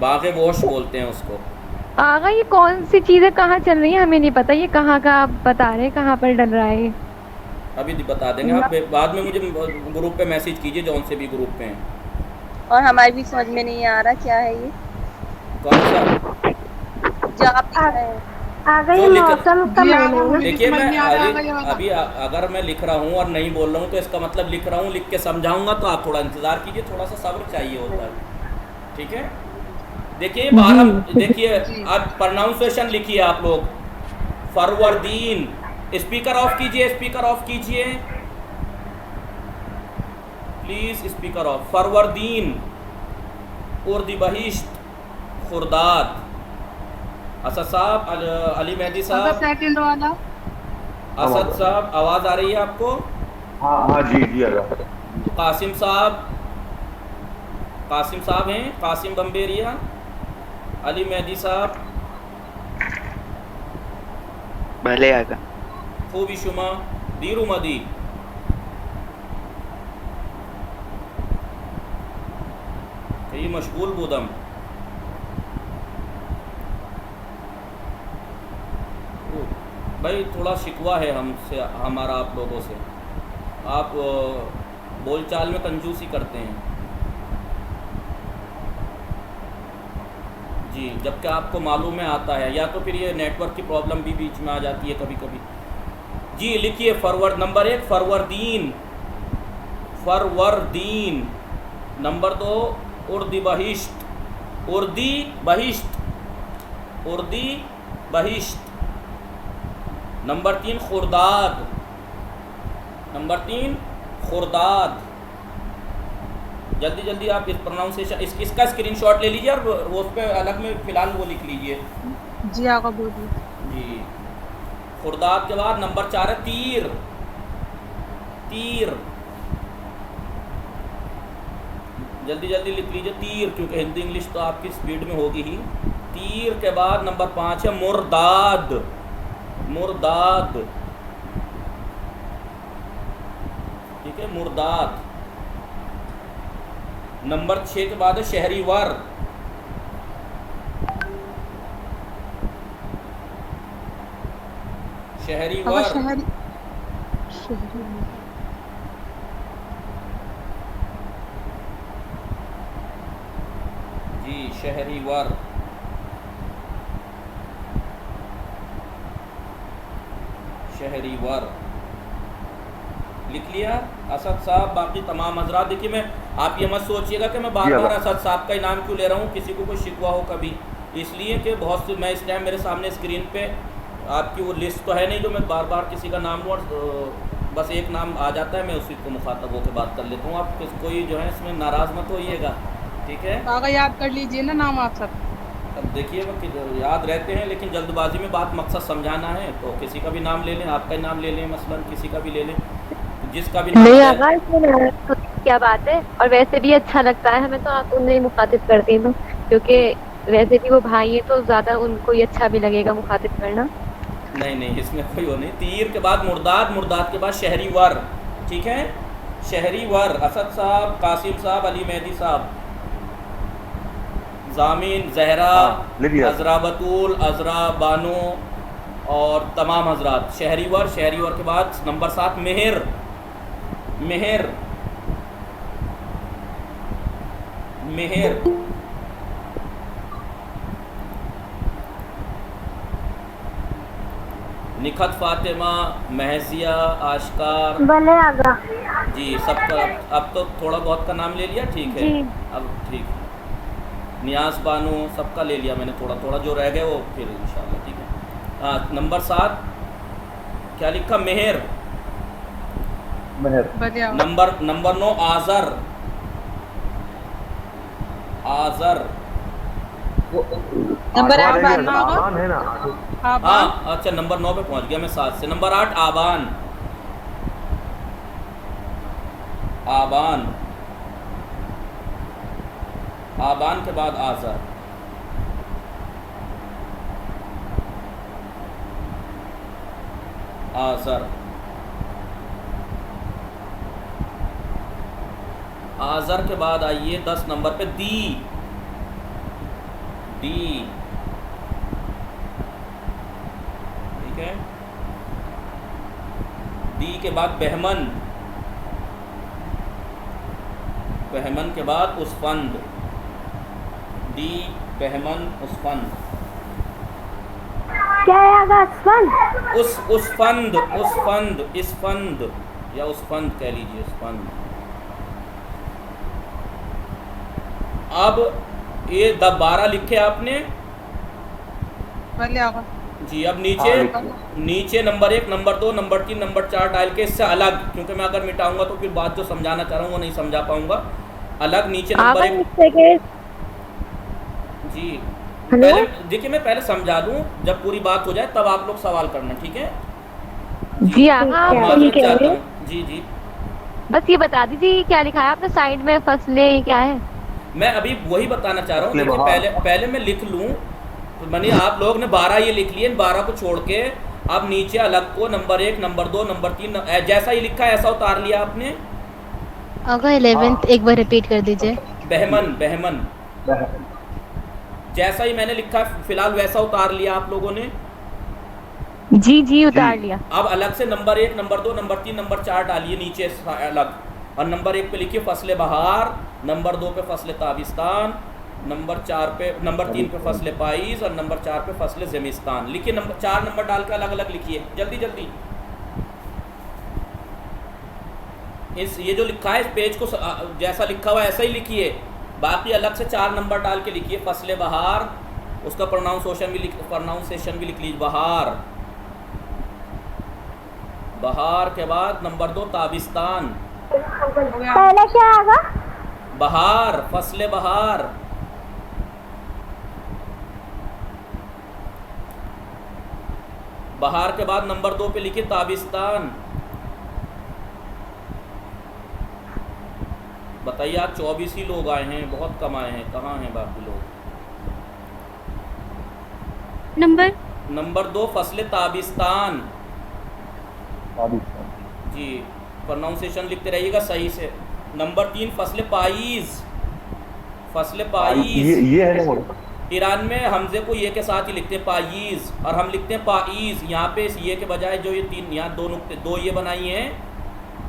बाग़े वहश बोलते हैं उसको। आगा, ये कौन सी चीज़ें कहाँ चल रही है हमें नहीं पता, ये कहाँ का आप बता रहे हैं, कहाँ पर डल रहा है ये? अभी बता देंगे आप, बाद में मुझे ग्रुप पे मैसेज कीजिए, जौन से भी ग्रुप पे हैं। और हमारी भी समझ में नहीं आ रहा क्या है ये कौन सा जो आप लिख रहे हैं। आ गई जो लिख- मौसम का महीना। देखिए मैं अभी अगर मैं लिख रहा हूँ और नहीं बोल रहा हूँ तो इसका मतलब लिख रहा हूँ, लिख के समझाऊंगा, तो आप थोड़ा इंतज़ार कीजिए, थोड़ा सा सब्र चाहिए होता है, ठीक है? देखिए 12, देखिए अब प्रोनाउंसिएशन लिखिए आप लोग। फरवरदीन, स्पीकर ऑफ कीजिए, स्पीकर ऑफ कीजिए प्लीज, स्पीकर ऑफ। फरवरदीन, उर्दी बहिश्त, खुर्दाद। असद साहब, अली मेहदी साहब, सेकंड वाला असद साहब, आवाज़ आ रही है आपको? हाँ जी अगर कासिम साहब हैं, कासिम बम्बेरिया, अली मेहदी साहब, भले आगा। खूबी शुमा, दीरू मदी, ये मशगूल बुदम, भाई थोड़ा शिकवा है हमसे, हमारा आप लोगों से। आप बोलचाल में कंजूसी करते हैं जी, जबकि आपको मालूम है आता है, या तो फिर ये नेटवर्क की प्रॉब्लम भी बीच में आ जाती है कभी कभी। जी लिखिए, नंबर 1 फरवरदीन, फरवरदीन। नंबर 2 उर्दी बहिश्त, उर्दी बहिश्त, उर्दी बहिश्त। Number 3 खुर्दाद, number 3 खुर्दाद। जल्दी जल्दी आप इस प्रोनाउंसिएशन इसका स्क्रीनशॉट ले लीजिए और वो उस पर अलग में फ़िलहाल वो लिख लीजिए जी आगा बोलिए। जी। खुर्दाद के बाद नंबर 4 है तीर। तीर जल्दी जल्दी लिख लीजिए तीर, क्योंकि हिंदी इंग्लिश तो आपकी स्पीड में होगी ही। तीर के बाद नंबर 5 है मुर्दाद। मुर्दाद, ठीक है, मुर्दाद। नंबर 6 के बाद है शहरीवर। शहरीवर, जी शहरीवर। शहरीवर लिख लिया असद साहब। बाकी तमाम हजरात देखिए, मैं आप ये मत सोचिएगा कि मैं बार बार असद साहब का ही नाम क्यों ले रहा हूँ, किसी को कोई शिकवा हो कभी, इसलिए कि बहुत से मैं इस टाइम मेरे सामने स्क्रीन पे आपकी वो लिस्ट तो है नहीं जो मैं बार बार किसी का नाम लूँ, और बस एक नाम आ जाता है, मैं उसी को मुखातब होकर बात कर लेता हूँ। आप कोई जो है इसमें नाराज़ मत होइएगा, ठीक है। आगे याद कर लीजिए ना नाम आप सब। अब देखिए याद रहते हैं, लेकिन जल्दबाजी में बात मकसद समझाना है तो किसी का भी नाम ले लें, आपका ही नाम ले लें, मसलन किसी का भी ले लें, जिसका भी नाम नहीं आगा, इसमें क्या बात है। और वैसे भी अच्छा लगता है हमें, तो आप उन्हें मुखातिब करती हूँ, क्योंकि वैसे भी वो भाई है तो ज़्यादा उनको ही अच्छा भी लगेगा मुखातिब करना। नहीं नहीं, इसमें कोई वो नहीं। तीर के बाद मुर्दाद, मुर्दाद के बाद शहरीवर, ठीक है। शहरीवर असद साहब, कासिम साहब, अली मेहदी साहब, जामिन, जहरा, अजरा बतूल, अजरा बानो और तमाम हजरात। शहरीवर, शहरीवर के बाद नंबर 7 मेहर। मेहर, मेहर, निखत, फातिमा, महजिया, आशकार, भले आगा जी सबका। अब तो थोड़ा बहुत का नाम ले लिया, ठीक है, अब ठीक है। नियाज बानो सबका ले लिया मैंने, थोड़ा थोड़ा जो रह गए वो फिर इंशाल्लाह, ठीक है। नंबर 7 क्या लिखा, मेहर। नंबर 9 आज़र। आज़र, नंबर आबान है ना। हाँ अच्छा, नंबर 9 पे पहुंच गया मैं 7 से। नंबर 8 आबान। आबान, आबान के बाद आज़र। आज़र, आज़र के बाद आइए 10 नंबर पे दी। दी, ठीक है। दी के बाद बहमन। बहमन के बाद उसफंद। दी, बहमन, उसफंद। क्या है आगा? उसफंद, उसफंद, उसफंद, इसफंद या उसफंद कह लीजिए, उसफंद। अब ये 12 लिखे आपने जी। अब नीचे नंबर 1, नंबर 2, नंबर 3, नंबर 4 डाल के इससे अलग, क्योंकि मैं अगर मिटाऊंगा तो फिर बात जो समझाना चाह रहा हूँ वो नहीं समझा पाऊंगा। अलग नीचे नंबर 1 जी। पहले देखिए, मैं पहले समझा दूं, जब पूरी बात हो जाए तब आप लोग सवाल करना, ठीक है जी। आगा जी जी, बस ये बता दीजिए क्या लिखा है आपने साइड में, फसलें क्या है? मैं अभी वही बताना चाह रहा हूँ। देखिए पहले मैं लिख लूँ, तो मैंने आप लोग ने 12 ये लिख लिए, 12 को छोड़ के अब नीचे अलग को नंबर 1, नंबर 2, नंबर 3 जैसा ही लिखा है ऐसा उतार लिया आपने। अगर 11th एक बार रिपीट कर दीजिए। बहमन, बहमन जैसा ही मैंने लिखा फिलहाल वैसा उतार लिया आप लोगों ने। जी जी उतार लिया। अब अलग से नंबर 1, नंबर 2, नंबर 3, नंबर 4 डालिए नीचे अलग, और नंबर 1 पे लिखिए फसले बहार, नंबर 2 पे फसले ताबिस्तान, नंबर 4 पे, नंबर 3 पे फसले पाइज और नंबर 4 पे फसले ज़मीस्तान। लिखिए नंबर 4 नंबर डाल के अलग अलग लिखिए, जल्दी जल्दी। इस ये जो लिखा है इस पेज को जैसा लिखा हुआ है ऐसा ही लिखिए, बाकी अलग से 4 नंबर डाल के लिखिए। फसले बहार, उसका प्रोनाउंसिएशन भी लिख लीजिए, बहार। बहार के बाद नंबर 2 ताबिस्तान। पहले क्या आगा? बहार, फसले बहार। बहार के बाद नंबर 2 पे लिखिए ताबिस्तान। बताइए, आज 24 ही लोग आए हैं, बहुत कम आए हैं, कहाँ हैं बाकी लोग? नंबर 2 फसले ताबिस्तान। जी, प्रोनाउंसिएशन लिखते रहिएगा सही से। नंबर 3 फसले पाइज। फसले पाइज ये है ना, ईरान में हमजे को ये के साथ ही लिखते हैं पाइज, और हम लिखते हैं पाइज। यहाँ पे इस ये के बजाय जो ये 3 यहाँ 2 नुक्ते 2 ये बनाई हैं,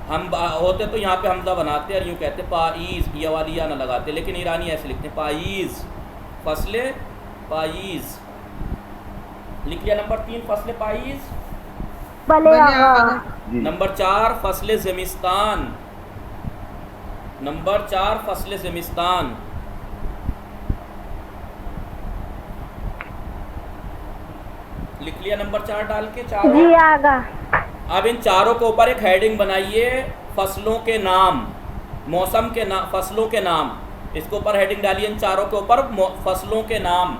हम होते तो यहाँ पे हमजा बनाते और यूँ कहते पाइज, ये वाली या ना लगाते, लेकिन ईरानी ऐसे लिखते हैं पाइज। फसले पाइज लिख लिया। नंबर 3 फसले पाइज। नंबर 4 फसले ज़िमिस्तान। नंबर 4 फसले ज़िमिस्तान। लिख लिया नंबर 4 डाल के? 4 जी आगा। अब इन चारों के ऊपर एक हेडिंग बनाइए, फसलों के नाम, मौसम के नाम, फसलों के नाम। इसके ऊपर हेडिंग डालिए इन चारों के ऊपर, फसलों के नाम।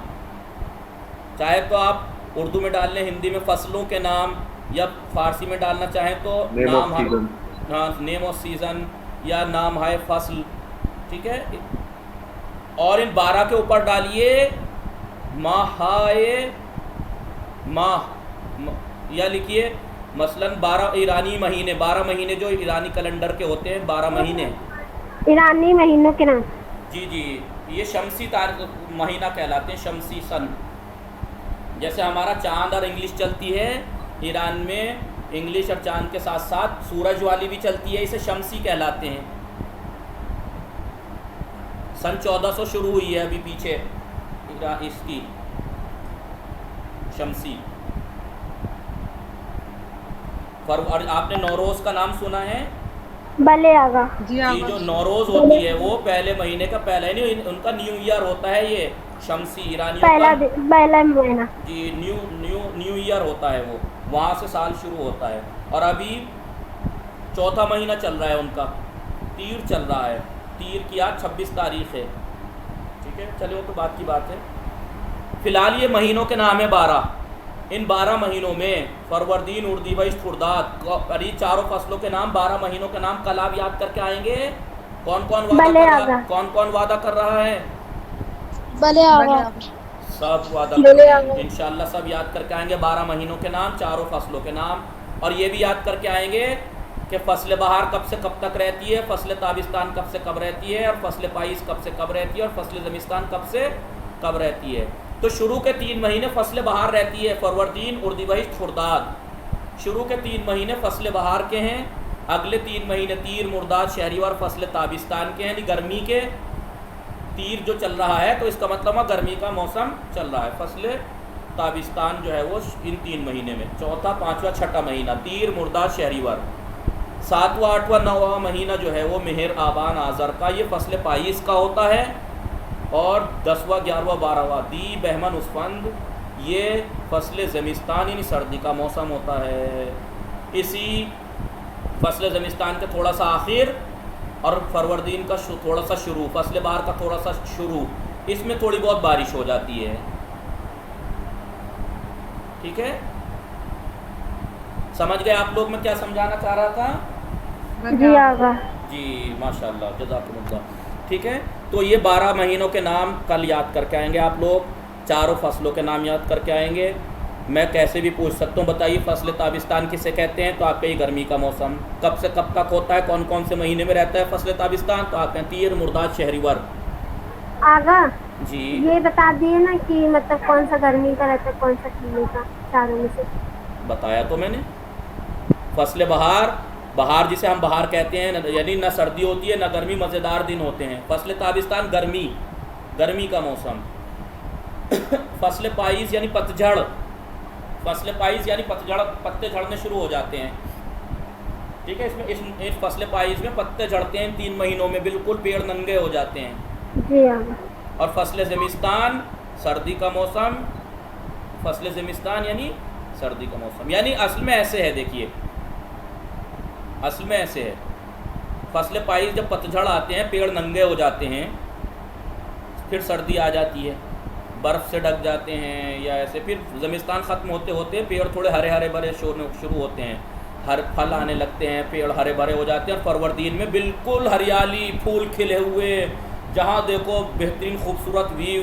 चाहे तो आप उर्दू में डाल लें, हिंदी में फसलों के नाम, या फारसी में डालना चाहें तो नाम, हाँ, नेम ऑफ सीज़न या नाम है फसल, ठीक है। और इन 12 के ऊपर डालिए माहाए माह, या लिखिए मसलन 12 ईरानी महीने, 12 महीने जो ईरानी कैलेंडर के होते हैं, 12 महीने ईरानी महीनों के नाम। जी जी, ये शमसी तारीख महीना कहलाते हैं, शमसी सन। जैसे हमारा चांद और इंग्लिश चलती है, ईरान में इंग्लिश और चांद के साथ साथ सूरज वाली भी चलती है, इसे शमसी कहलाते हैं। सन 1400 शुरू हुई है अभी पीछे इसकी शमसी। और आपने नौरोज़ का नाम सुना है? भले आगा। जी जी, जो नौरोज़ होती है वो पहले महीने का पहला ही नहीं, उनका न्यू ईयर होता है ये शमसी ईरानियों पहला का महीना। जी, न्यू ईयर होता है वो, वहाँ से साल शुरू होता है। और अभी 4था महीना चल रहा है उनका, तीर चल रहा है। तीर की आज 26 तारीख है, ठीक है। चलिए वो तो बात की बात है। फ़िलहाल ये महीनों के नाम है 12। इन 12 महीनों में फरवरदीन, उर्दीबश, खुर्दाद, ये चारों फसलों के नाम, 12 महीनों के नाम कल आप याद करके आएंगे। कौन कौन वादा कर रहा है? भले आगा। सब वादा करेंगे इंशाल्लाह, सब याद करके आएंगे 12 महीनों के नाम, चारों फसलों के नाम। और ये भी याद करके आएंगे कि फसल बहार कब से कब तक रहती है, फसल ताबिस्तान कब से कब रहती है, और फसल पाइस कब से कब रहती है, और फसल ज़मिस्तान कब से कब रहती है। तो शुरू के 3 महीने फसल बहार रहती है, फरवरदीन, उर्दीबहिश, खुर्दाद। शुरू के 3 महीने फसल बहार के हैं, अगले 3 महीने तीर, मुर्दाद, शहरीवार फसल ताबिस्तान के हैं, यानी गर्मी के। तीर जो चल रहा है तो इसका मतलब है गर्मी का मौसम चल रहा है। फसल ताबिस्तान जो है वो इन 3 महीने में, चौथा, पाँचवा, छठा महीना तीर, मुर्दाद, शहरीवार। 7वां, 8वां, 9वां महीना जो है वो मेहर, आबान, आज़र का, ये फसल पाइस का होता है। और 10वां, 11वां, 12वां दी, बहमन, उसफंद, ये फसल ज़मिस्तान यानी सर्दी का मौसम होता है। इसी फसल ज़मिस्तान के थोड़ा सा आखिर और फरवरदीन का थोड़ा सा शुरू, फसल बहार का थोड़ा सा शुरू, इसमें थोड़ी बहुत बारिश हो जाती है, ठीक है। समझ गए आप लोग मैं क्या समझाना चाह रहा था? जी आगा। जी माशाल्लाह, जज़ाकुमुल्लाह। ठीक है, तो ये 12 महीनों के नाम कल याद करके आएंगे आप लोग, चारों फसलों के नाम याद करके आएंगे। मैं कैसे भी पूछ सकता हूँ, बताइए फसल ताबिस्तान किसे कहते हैं, तो आपके ये गर्मी का मौसम कब से कब तक होता है, कौन कौन से महीने में रहता है फसल ताबिस्तान, तो आप कहते हैं तीर, मुर्दाद, शहरीवर। आगा जी ये बता दिए ना कि मतलब कौन सा गर्मी का रहता है, कौन सा ठंडी का, चारों में से बताया तो मैंने। फसल बहार, बहार जिसे हम बहार कहते हैं, यानी न सर्दी होती है न गर्मी, मज़ेदार दिन होते हैं। फसल ताबिस्तान गर्मी, गर्मी का मौसम। फसल पाइस यानी पतझड़, फसल पाइस यानी पतझड़, पत्ते झड़ने शुरू हो जाते हैं, ठीक है। इसमें इस फसल पाइस में पत्ते झड़ते हैं 3 महीनों में, बिल्कुल पेड़ नंगे हो जाते हैं। जी आगा। और फसल ज़मिस्तान सर्दी का मौसम, फसल ज़मिस्तान यानी सर्दी का मौसम। यानी असल में ऐसे है, देखिए असल में ऐसे है, फसल पाइस जब पतझड़ आते हैं, पेड़ नंगे हो जाते हैं, फिर सर्दी आ जाती है, बर्फ़ से ढक जाते हैं या ऐसे। फिर ज़मिस्तान ख़त्म होते होते पेड़ थोड़े हरे हरे भरे शुरू होते हैं, हर फल आने लगते हैं, पेड़ हरे भरे हो जाते हैं। और फरवरदीन में बिल्कुल हरियाली, फूल खिले हुए, जहाँ देखो बेहतरीन खूबसूरत व्यू,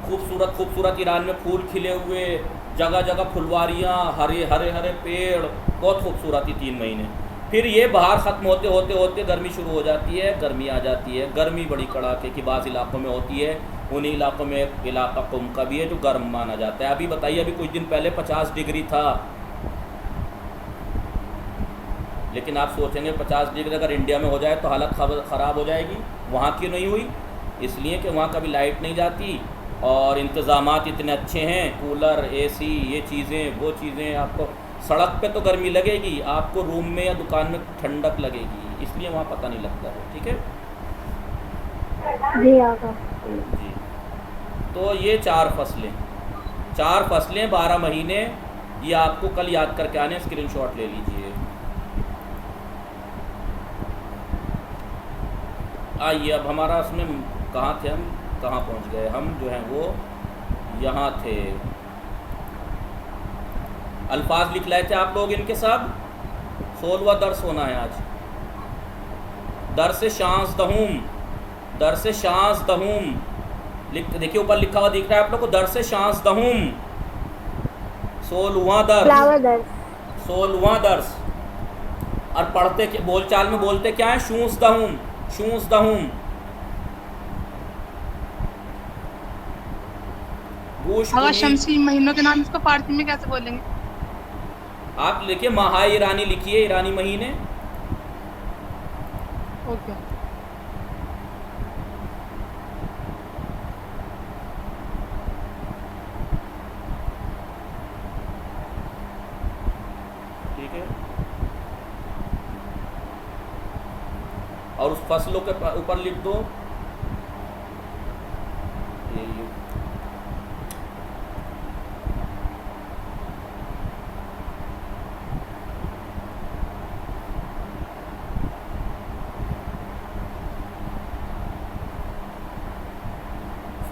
खूबसूरत ईरान में फूल खिले हुए, जगह जगह फुलवारियाँ, हरे हरे हरे पेड़, बहुत खूबसूरती 3 महीने। फिर ये बाहर ख़त्म होते होते होते गर्मी शुरू हो जाती है, गर्मी आ जाती है। गर्मी बड़ी कड़ाके की बाज़ इलाकों में होती है, उन्हीं इलाकों में एक इलाका कुम का भी है जो गर्म माना जाता है। अभी बताइए, अभी कुछ दिन पहले 50 डिग्री था, लेकिन आप सोचेंगे 50 डिग्री अगर इंडिया में हो जाए तो हालत ख़राब हो जाएगी। वहाँ क्यों नहीं हुई? इसलिए कि वहाँ कभी लाइट नहीं जाती और इंतज़ामात इतने अच्छे हैं, कूलर, AC, ये चीज़ें वो चीज़ें। आपको सड़क पे तो गर्मी लगेगी, आपको रूम में या दुकान में ठंडक लगेगी, इसलिए वहाँ पता नहीं लगता है। ठीक है जी आगा। जी। तो ये 4 फसलें 12 महीने, ये आपको कल याद करके आने, स्क्रीनशॉट ले लीजिए। आइए अब हमारा उसमें कहाँ थे हम, कहाँ पहुँच गए हम, जो हैं वो यहाँ थे। अल्फाज लिख लाए थे आप लोग इनके सब। 16वां दर्स होना है आज। दर्स शांस दहूम लिख, देखिए ऊपर लिखा हुआ दिख रहा है आप लोग को, दर्स शांस दहूम, 16वां दर्स। और पढ़ते बोलचाल में बोलते क्या है? शूस दहूम। अगर शमसी महीनों के नाम इसको फारसी में कैसे बोलेंगे? आप लिखिए माह ईरानी, लिखिए ईरानी महीने। ओके। ठीक है, और उस फसलों के ऊपर लिख दो ये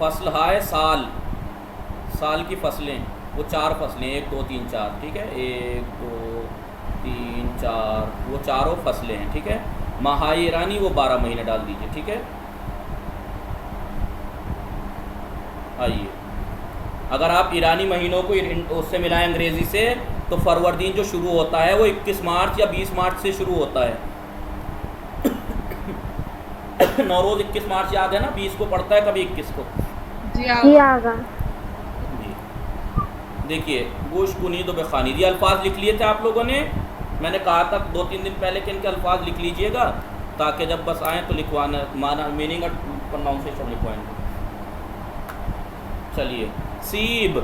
फसल है साल की फसलें, वो 4 फसलें, 1 2 3 4। ठीक है, 1 2 3 4, वो चारों फसलें हैं। ठीक है, माह ईरानी वो 12 महीने डाल दीजिए। ठीक है, आइए अगर आप ईरानी महीनों को उससे मिलाएं अंग्रेज़ी से, तो फरवरदीन जो शुरू होता है वो 21 मार्च या 20 मार्च से शुरू होता है। नौरोज़ 21 मार्च याद है ना, 20 को पड़ता है, कभी 21 को। जी आगा। जी देखिए, गोश कुनीद बेखानी, ये अल्फाज लिख लिए थे आप लोगों ने। मैंने कहा था 2-3 दिन पहले कि इनके अल्फाज लिख लीजिएगा, ताकि जब बस आएँ तो लिखवाना, माना मीनिंग और प्रोनाउंसिएशन लिखवाएंगे। चलिए, सीब,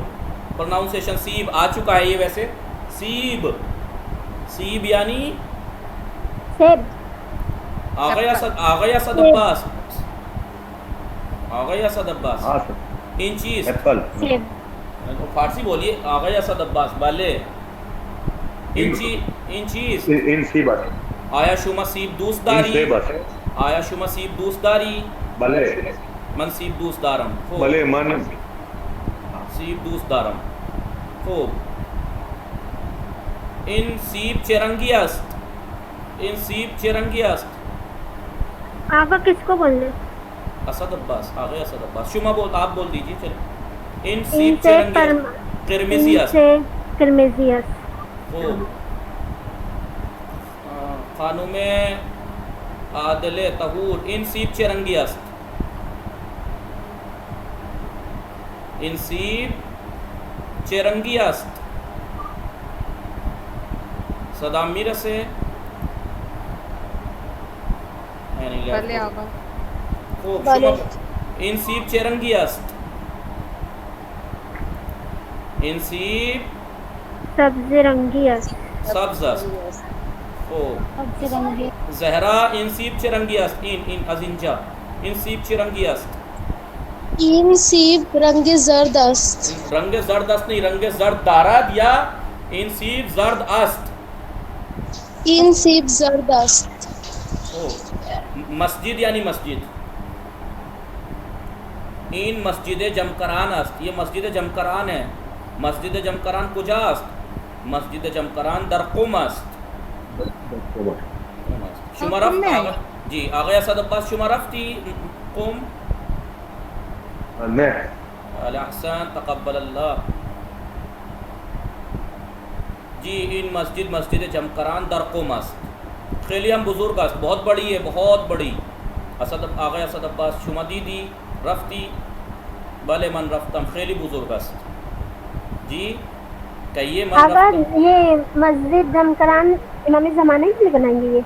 प्रोनाउंसिएशन सीब आ चुका है ये वैसे। सीब यानी आ गया सद अब्बास। हाँ सर, इंचीज एप्पल। फारसी बोलिए। आ गया सद अब्बास बाले। इंचीज इन सी बस। आया शुमा सीब दूसदारी, आया शुमा सीब दूसदारी, भले मनसीब दूसदारम, भले मन सीब दूसदारम। खूब। इन सीब चेरंगी अस्त। आगा किसको बोलने? असद अब्बास, आ गया असद अब्बास। शुमा बोल, आप बोल दीजिए। चलिए, इन सीब चेरंगी किरमिजियस। खानों में आदले तहूर, इन सीब चेरंगी अस्त। इन सीब चेरंगी अस्त। सदाम मीर से इन सीब चेरंगी अस्त। इन सीब सब्ज़ रंगी अस्त। सब्ज़ अस्त। ज़हरा इन सीब चेरंगी अस्त। इन अजिंजा इन सीब चेरंगी अस्त। इन सीब रंगे जर्द अस्त। रंगे जर्द अस्त नहीं, रंगे जर्द दाराद, या इन सीब जर्द अस्त। इन सीब जर्द अस्त। मस्जिद यानी मस्जिद। इन मस्जिद जमकरान अस्त, ये मस्जिद जमकरान है। मस्जिद जमकरान कुजा अस्त? मस्जिद जमकरान दर कुम अस्त। शुमा रफ्त जी आगे असद अब्बास शुमा रफ्ती कुम ने अल-अहसान तक़ब्बल अल्लाह। जी इन मस्जिद जमकरान दर कुम अस्त। खैली हम बुजुर्ग अस्त, बहुत बड़ी है, बहुत बड़ी। आगे असद अब्बास शुमा दीदी रफ्ती भले मन रफ्तम खैली बुजुर्ग अस्त। जी कहिए अगर ये मस्जिद जमकरान इमाम ज़माना के लिए बनाएंगे ये?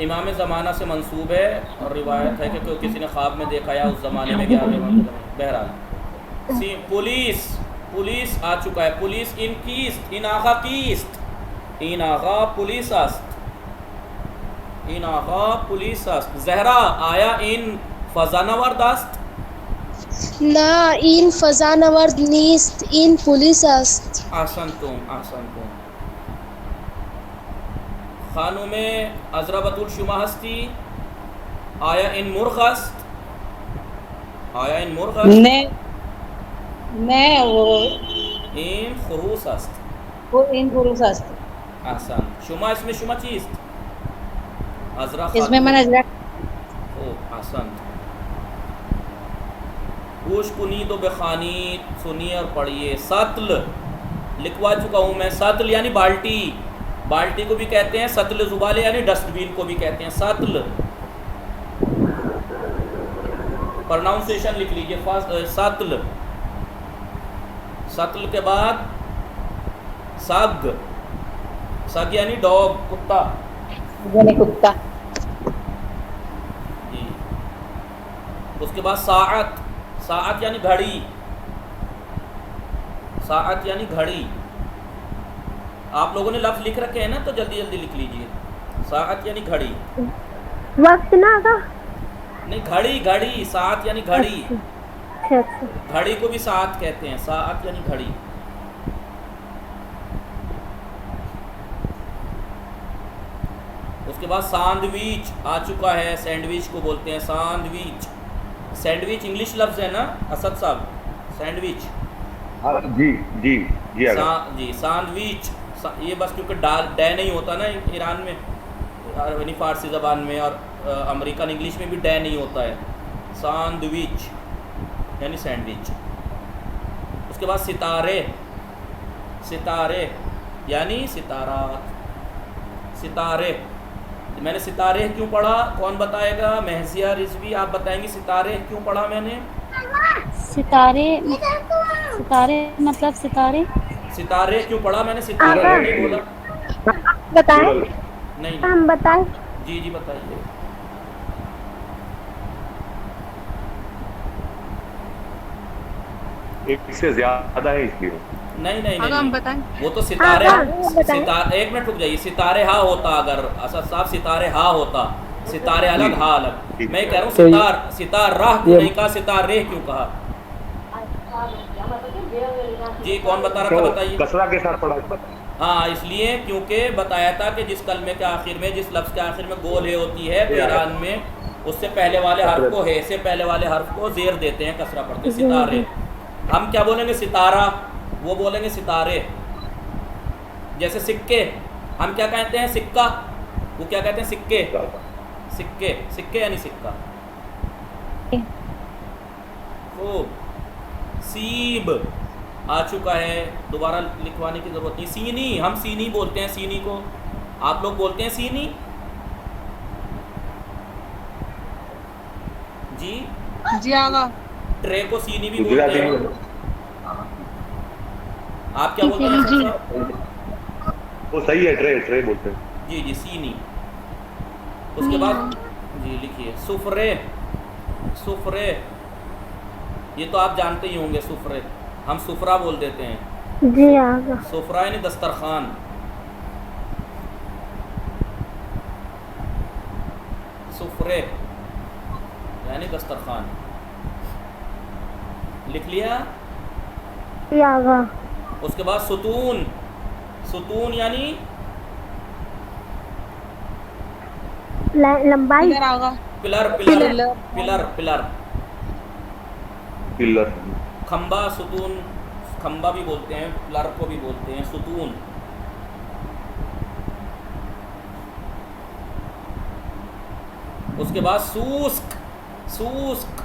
इमाम ज़माना से मंसूब है और रिवायत है कि किसी ने ख्वाब में देखा या उस ज़माने में क्या। बहरहाल पुलिस आ चुका है। पुलिस इन कीस्त, इन आगा कीस्त, इन आगा पुलिस अस्त, इन आगा पुलिस अस्त। जहरा आया इन फजानवर्द अस्त? ना इन फजानवर्द नीस्त इन पुलिस अस्त। आसन तुम खानों में अजरबतुल शुमा हस्ती आया इन मुर्ग अस्त? आया इन मुर्ग अस्त? ने वो इन खुरूस अस्त? वो इन पुरुष अस्त। आसान शुमा इसमें शुमा चीज अजरा इसमें मैंने अजरा ओ आसान। गोश कुनी तो बेखानी सुनिए और पढ़िए। सतल लिखवा चुका हूँ मैं। सतल यानी बाल्टी, बाल्टी को भी कहते हैं। सतल जुबाले यानी डस्टबिन को भी कहते हैं। सतल प्रोनाउंसिएशन लिख लीजिए। सतल, सतल के बाद सग, सग यानी डॉग कुत्ता कुत्ता। जी। उसके बाद साअत, साअत यानी घड़ी, साअत यानी घड़ी। आप लोगों ने लफ्ज़ लिख रखे हैं ना, तो जल्दी जल्दी लिख लीजिए। साअत यानी घड़ी। वक्त ना आगा? नहीं घड़ी, घड़ी साअत यानी घड़ी। अच्छा। घड़ी को भी साअत कहते हैं। साअत यानी घड़ी। उसके बाद सैंडविच आ चुका है। सैंडविच को बोलते हैं सैंडविच। सैंडविच इंग्लिश लफ्ज़ है ना असद साहब? सैंडविच जी जी जी जी सैंडविच। ये बस क्योंकि डै नहीं होता ना ईरान में, यानी फ़ारसी ज़बान में, और अमेरिकन इंग्लिश में भी डै नहीं होता है। सैंडविच यानी सैंडविच। उसके बाद सितारे, सितारे यानी सितारात। सितारे, मैंने सितारे क्यों पढ़ा, कौन बताएगा? महजिया रिजवी आप बताएंगी सितारे क्यों पढ़ा मैंने? सितारे, सितारे मतलब सितारे, सितारे क्यों पढ़ा मैंने? सितारे नहीं बोला। बताएं? नहीं हम बताएं? जी जी बताइए। एक से ज्यादा है इसलिए। नहीं नहीं अगर हम नहीं, बताएं? वो तो सितारे बताएं। एक मिनट रुक जाइए। सितारे हा होता, अगर असद साहब सितारे हा होता, सितारे अलग हा अलग। मैं कह रहा हूँ सितार राह क्यों नहीं कहा, सितारे क्यों कहा? जी कौन बता रहा था, बताइए। कसरा के साथ पढ़ा। हाँ इसलिए क्योंकि बताया था कि जिस कलमे के आखिर में, जिस लफ्ज़ के आखिर में गोल है होती है, तो ईरान में उससे पहले वाले हर्फ को, है से पहले वाले हर्फ को जेर देते हैं, कसरा पढ़ते हैं। सितारे हम क्या बोलेंगे? सितारा, वो बोलेंगे सितारे। जैसे सिक्के, हम क्या कहते हैं? सिक्का, वो क्या कहते हैं? सिक्के। सिक्के, सिक्के यानी सिक्का। खूब। सीब आ चुका है, दोबारा लिखवाने की ज़रूरत नहीं। सीनी, हम सीनी बोलते हैं। सीनी को आप लोग बोलते हैं सीनी? जी जी आगा। ट्रे को सीनी भी बोलते हैं। आप क्या बोलते हैं सर? वो सही है, ट्रे ट्रे बोलते हैं। जी जी सीनी। उसके बाद जी लिखिए सुफरे। सुफरे ये तो आप जानते ही होंगे। सुफरे हम सुफरा बोल देते हैं। जी आगा। सुफरा यानी दस्तरखान। सुफरे यानी दस्तरखान। लिख लिया? जी आगा। उसके बाद सुतून। सुतून यानी लंबाई। इधर आगा। Pillar. Pillar pillar pillar. Pillar. खंबा सुतून, खंबा भी बोलते हैं, पिलर को भी बोलते हैं, सुतून। उसके बाद सूस्क, सूस्क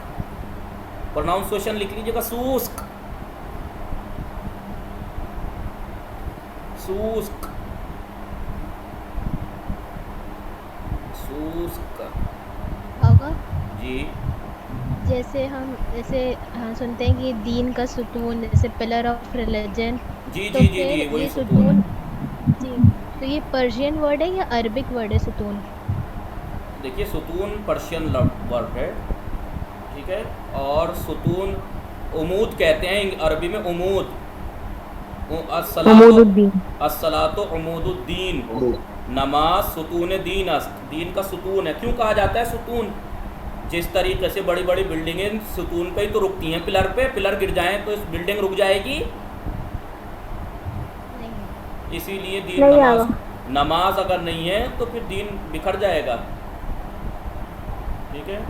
प्रोनाउंसिएशन लिख लीजिएगा, सूस्क, सूस्क, सूस्क। होगा जी जैसे हाँ सुनते हैं कि दीन का सुतून, जैसे पिलर ऑफ रिलीजन। जी तो जी जी फिर जी, वही ये सुतून। जी, तो ये पर्शियन वर्ड है या अरबिक वर्ड है सुतून? देखिए सुतून पर्शियन वर्ड है, ठीक है, और सुतून उमूद कहते हैं अरबी में, उमूद, अस्सलातो उमूदुद्दीन, नमाज सुतून दीन अस्त, दीन का सुतून है। क्यों कहा जाता है सुतून? जिस तरीके से बड़ी बड़ी बिल्डिंगें सुतून पे ही तो रुकती हैं, पिलर पे, पिलर गिर जाएं तो इस बिल्डिंग रुक जाएगी, इसीलिए दीन नमाज, नमाज अगर नहीं है तो फिर दीन बिखर जाएगा, ठीक है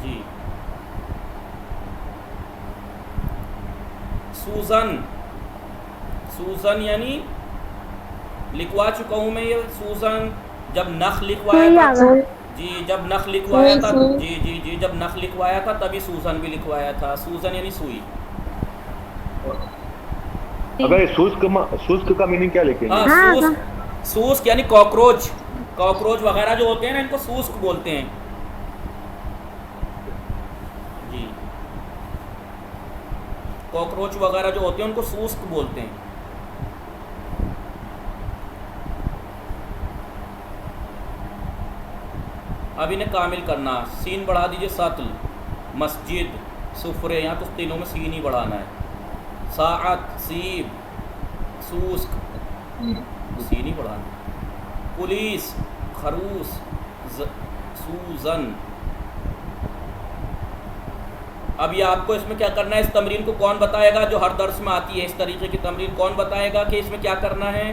जी। सूजन, सूजन यानी लिखवा चुका हूँ मैं ये सूजन, जब नख लिखवाया था जी, जब नख लिखवाया था जी जी जी, जब नख लिखवाया था तभी सूजन भी लिखवाया था। सूजन यानी सुई। अगर शुष्क का मीनिंग क्या लिखेंगे? हाँ, सूस्क, सूस्क यानी कॉकरोच, कॉकरोच वगैरह जो होते हैं ना, इनको सूस्क बोलते हैं जी। कॉकरोच वगैरह जो होते हैं उनको सूस्क बोलते हैं। अब इन्हें कामिल करना, सीन बढ़ा दीजिए, सतल, मस्जिद, सुफरे, यहाँ तो तीनों में सीन ही बढ़ाना है। साअत, सीब, सूस्क, सीन ही बढ़ाना। पुलिस, खरूस, सूजन। अब ये आपको इसमें क्या करना है, इस तमरीन को कौन बताएगा? जो हर दर्स में आती है इस तरीके की तमरीन, कौन बताएगा कि इसमें क्या करना है?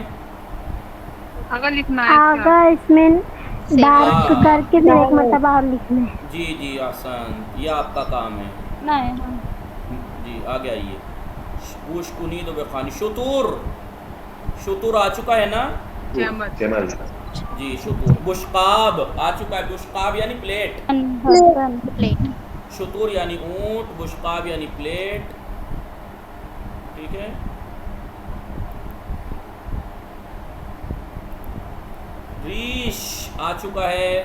अगर लिखना है क्या? इसमें बात करके फिर एक मतलब और लिखना है। जी जी आसान, ये आपका काम है। नहीं जी आगे आइए। उश्कुनी दो बेखानी, शुतूर, शुतूर आ चुका है ना चैनल जी, शुतूर। बुशकाब आ चुका है, बुशकाब यानी प्लेट, प्लेट। शुतूर यानी ऊंट, बुशकाब यानी प्लेट, ठीक है। रीश आ चुका है,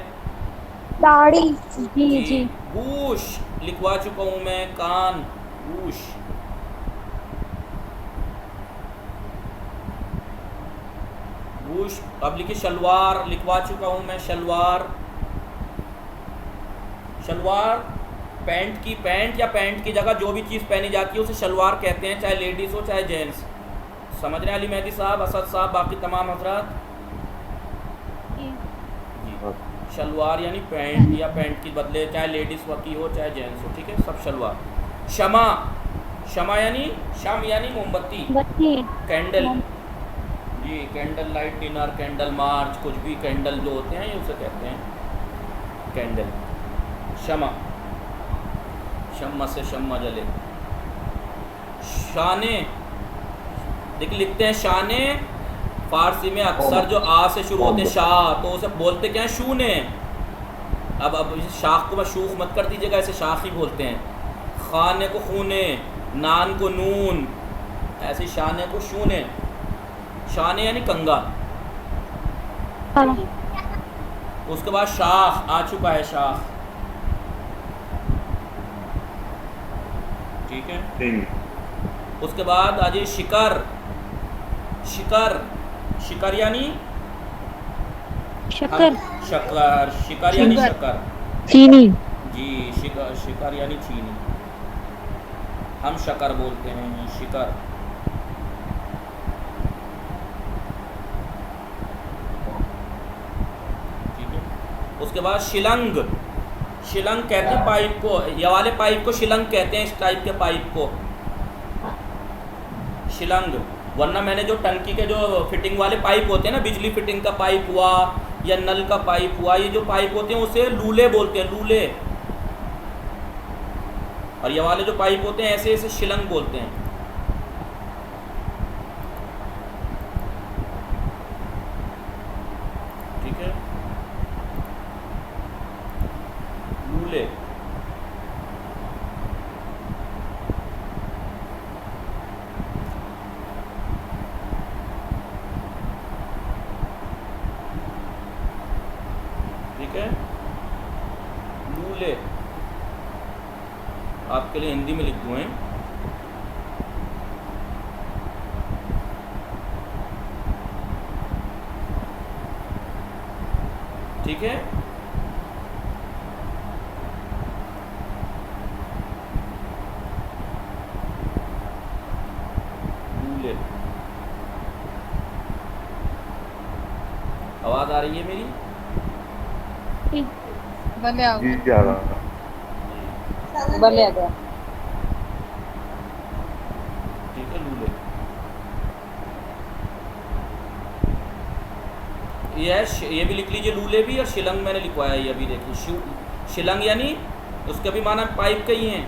दाढ़ी। जी जी। गूश लिखवा चुका हूँ मैं, कान, गूश। गूश। अब लिखिए शलवार, लिखवा चुका हूँ मैं, शलवार। शलवार पैंट की, पैंट या पैंट की जगह जो भी चीज़ पहनी जाती है उसे शलवार कहते हैं, चाहे लेडीज़ हो चाहे जेंट्स। समझ रहे हैं अली मेहदी साहब, असद साहब, बाकी तमाम हजरात? शलवार यानी पैंट या पैंट की बदले चाहे लेडीज़ की हो चाहे जेंट्स हो, ठीक है, सब शलवार। शमा, शमा यानी शम यानी मोमबत्ती, कैंडल जी, candle light dinner, candle march, कुछ भी कैंडल जो होते हैं ये उसे कहते हैं कैंडल। शमा, शम्मा से शम्मा जले। शाने, देखिए लिखते हैं शाने, फारसी में अक्सर जो आ से शुरू होते हैं शाह, तो उसे बोलते क्या है? शूने। अब इस शाख को मैं शूख मत कर दीजिएगा, ऐसे शाख ही बोलते हैं। खाने को खूने, नान को नून, ऐसे शाने को शूने। शाने यानी कंगा। उसके बाद शाख आ चुका है, शाख, ठीक है। उसके बाद आ जाइए शिकर, शिकर, शिकर यानी शक्कर, शक्कर, शिकर यानी शक्कर, चीनी जी, शिकर, शिकर यानी चीनी, हम शक्कर बोलते हैं, शिकर। ठीक है। उसके बाद शिलंग, शिलंग कहते हैं पाइप को, ये वाले पाइप को शिलंग कहते हैं, इस टाइप के पाइप को शिलंग। वरना मैंने जो टंकी के जो फिटिंग वाले पाइप होते हैं ना, बिजली फिटिंग का पाइप हुआ या नल का पाइप हुआ, ये जो पाइप होते हैं उसे लूले बोलते हैं, लूले। और ये वाले जो पाइप होते हैं ऐसे ऐसे शिलंग बोलते हैं। ठीक है, लूले। ठीक है, लूले आपके लिए हिंदी में लिख दूँ हैं। ठीक है, लूले। आवाज आ रही है मेरी? भले आओ। जी जा रहा भले आ गया। ठीक है, लूले। ये भी लिख लीजिए, लूले भी, और शिलंग मैंने लिखवाया ये अभी देखिए। शिलंग यानी उसका भी माना पाइप का ही है।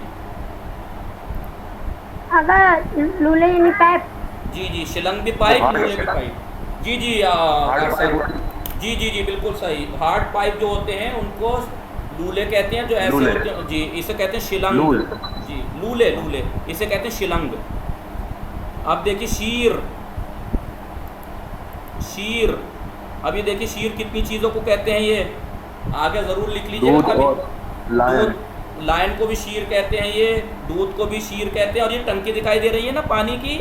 अगर लूले यानी पाइप। जी जी, शिलंग भी पाइप, लूले भी पाइप। जी जी जी जी जी बिल्कुल सही। हार्ड पाइप जो होते हैं उनको लूले कहते हैं, जो ऐसे लूले। होते हैं जी, इसे कहते हैं शिलंग। लूल। जी, लूले, लूले इसे कहते हैं शिलंग। अब देखिए शीर, शीर। अभी देखिए शीर कितनी चीज़ों को कहते हैं, ये आगे ज़रूर लिख लीजिएगा दूध कभी। और लायन। लायन को भी शीर कहते हैं, ये दूध को भी शीर कहते हैं। और ये टंकी दिखाई दे रही है ना पानी की,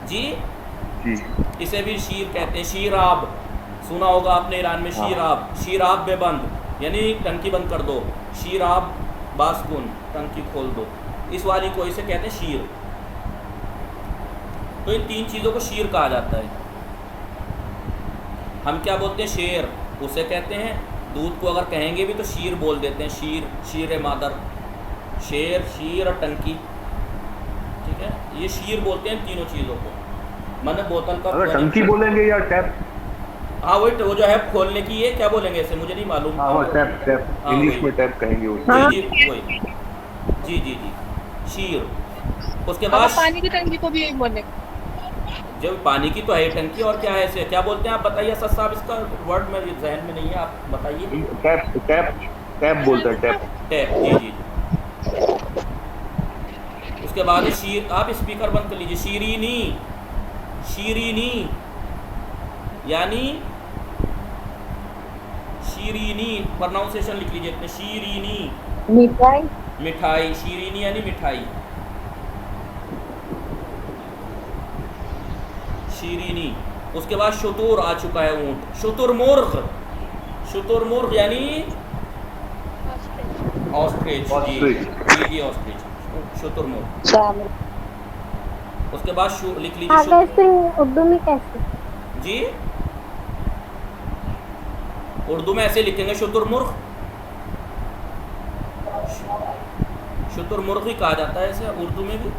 जी जी इसे भी शीर कहते हैं। शीराब सुना होगा आपने ईरान में, शीराब। शीराब बेबंद यानी टंकी बंद कर दो, शीराब बासकुन टंकी खोल दो, इस वाली को इसे कहते हैं शीर। तो इन तीन चीज़ों को शीर कहा जाता है। हम क्या बोलते हैं, शेर उसे कहते हैं। दूध को अगर कहेंगे भी तो शीर बोल देते हैं, शीर, शीर मादर, शेर, शीर और टंकी। ठीक है, ये शीर बोलते हैं तीनों चीज़ों को। मैंने बोतल का अगर टंकी बोलेंगे या टैप? हाँ वही तो, वो जो है खोलने की, ये क्या बोलेंगे इसे मुझे नहीं मालूम। हाँ वो टैप, टैप हाँ, इंग्लिश वही। में टैप कहेंगे उसको। जी जी वही, जी जी जी शीर। उसके अगर बाद पानी की टंकी को भी यही बोले। जब पानी की तो है टंकी, और क्या है इसे क्या बोलते हैं आप बताइए सर साहब, इसका वर्ड मेरे जहन में नहीं है, आप बताइए। टैप, टैप, टैप बोलते हैं, टैप। टैप, जी जी। उसके बाद है शीर। आप स्पीकर बंद कर लीजिए। शीरीनी, शीरीनी यानी शीरीनी, प्रोनाउंसिएशन लिख लीजिए इतने, शीरीनी। मिठाई। मिठाई, शीरीनी यानी मिठाई, शीरीनी। उसके बाद शुतुर आ चुका है, ऊंट। शुतुरमुर्ग, शुतुरमुर्ग यानी ऑस्ट्रिच। जी जी जी ऑस्ट्रिच, शुतुरमुर्ग। उसके बाद लिख लीजिए उर्दू में कैसे? जी उर्दू में ऐसे लिखेंगे शुतुरमुर्ग, शुतुरमुर्ग ही कहा जाता है इसे उर्दू में भी।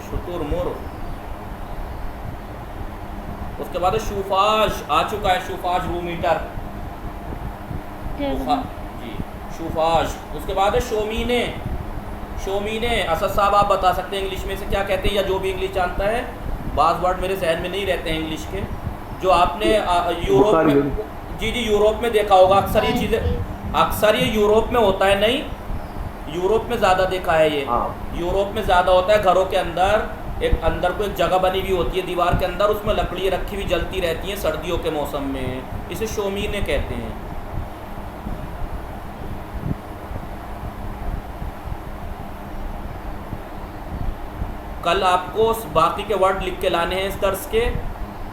शुतुरमुर्ग। उसके बाद शूफाज आ चुका है, शूफाज रूम हीटर। जी शूफाज। उसके बाद है शोमीने, शोमीने। असद साहब आप बता सकते हैं इंग्लिश में से क्या कहते हैं, या जो भी इंग्लिश जानता है। बाज़ वर्ड मेरे जहन में नहीं रहते हैं इंग्लिश के, जो आपने यूरोप में, जी जी यूरोप में देखा होगा अक्सर ये चीज़ें, अक्सर ये यूरोप में होता है। नहीं, यूरोप में ज़्यादा देखा है ये। यूरोप में ज़्यादा होता है, घरों के अंदर एक अंदर को एक जगह बनी हुई होती है दीवार के अंदर, उसमें लकड़ी रखी हुई जलती रहती हैं सर्दियों के मौसम में, इसे शोमीने कहते हैं। कल आपको बाकी के वर्ड लिख के लाने हैं इस दर्स के,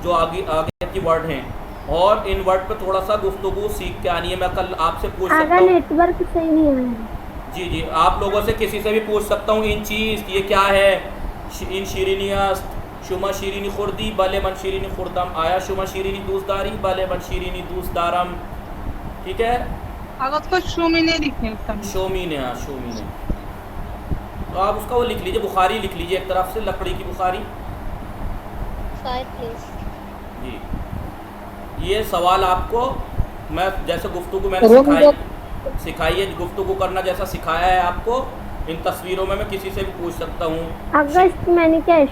जो आगे आगे की वर्ड हैं, और इन वर्ड पे थोड़ा सा गुफ्तगू सीख के आनी है। मैं कल आपसे पूछ सकता हूँ, नेटवर्क सही नहीं है। जी जी आप लोगों से किसी से भी पूछ सकता हूँ, इन चीज़ ये क्या है, इन शीरीनियास्त शुमा शीरीनी खुर्दी बले मन शीरीनी खुर्दम, आया शुमा शीरीनी दूसदारी बले मन शीरीनी दूसदारम। ठीक है, अगर उसको शोमीने लिखे उसका शोमीने, हाँ शोमीने। तो आप उसका वो लिख लीजिए, बुखारी लिख लीजिए एक तरफ से, लकड़ी की बुखारी। जी ये सवाल आपको मैं जैसे गुफ्तगू मैंने सिखाई है गुफ्तगू करना जैसा सिखाया है आपको, इन तस्वीरों में मैं किसी से भी पूछ सकता हूँ। अगस्त मैंने क्या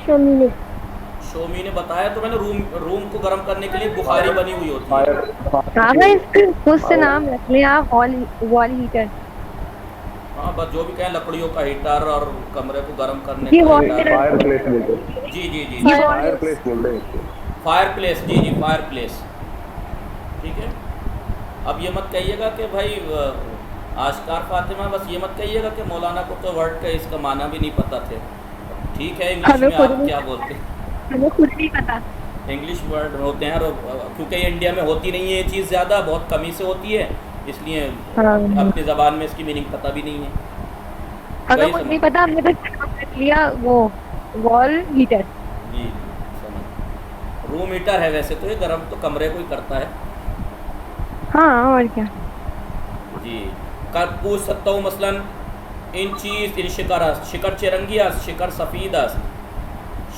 शोमी ने बताया तो मैंने रूम को गर्म करने के लिए बुखारी बनी हुई होती है। खुद से नाम रख लिया आप, वॉल हीटर। हाँ बस जो भी कहें, लकड़ियों का हीटर और कमरे को गर्म करने ये का वॉल हीटर। फायर प्लेस बोलते हैं। जी जी जी फायर प्लेस बोलते हैं इसको। फायर प्लेस, जी जी फायर प्लेस, ठीक है। अब ये मत कहिएगा कि भाई आशकार फातिमा, बस ये मत कहिएगा कि मौलाना को तो वर्ड का इसका माना भी नहीं पता थे। ठीक है, इंग्लिश में आप क्या बोलते हैं? हमें खुद नहीं पता। इंग्लिश वर्ड होते हैं, और क्योंकि ये इंडिया में होती नहीं है ये चीज़, ज़्यादा बहुत कमी से होती है, इसलिए अपनी ज़बान में इसकी मीनिंग पता भी नहीं है। अगर मुझे नहीं पता, हमने तो रख लिया वो वॉल हीटर। जी समझ, रूम हीटर है वैसे तो, ये गर्म तो कमरे को ही करता है। हाँ और क्या। जी कर पूछ सकता हूँ मसलन इन चीज़ इन शिकर अस्त, शिकर चिरंगी अस्त, शिकर सफ़ीद अस्त,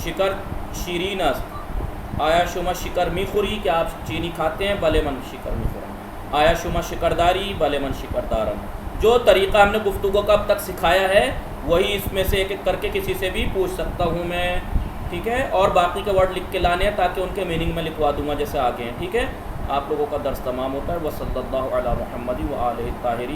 शिकर शीरीन अस्त, आया शुमा शिकर मिखुरी, क्या आप चीनी खाते हैं? भले मन शिकर मिखुरा, आया शुमा शिकरदारी, भले मन शिकरदारन। जो तरीक़ा हमने गुफ्तगू का अब तक सिखाया है वही इसमें से एक एक करके किसी से भी पूछ सकता हूँ मैं, ठीक है। और बाकी के वर्ड लिख के लाने हैं ताकि उनके मीनिंग में लिखवा दूंगा जैसे आगे हैं, ठीक है। आप लोगों का दर्स तमाम होता है। वसल्लल्लाहु अला मुहम्मद व आलिहि ताहिरीन।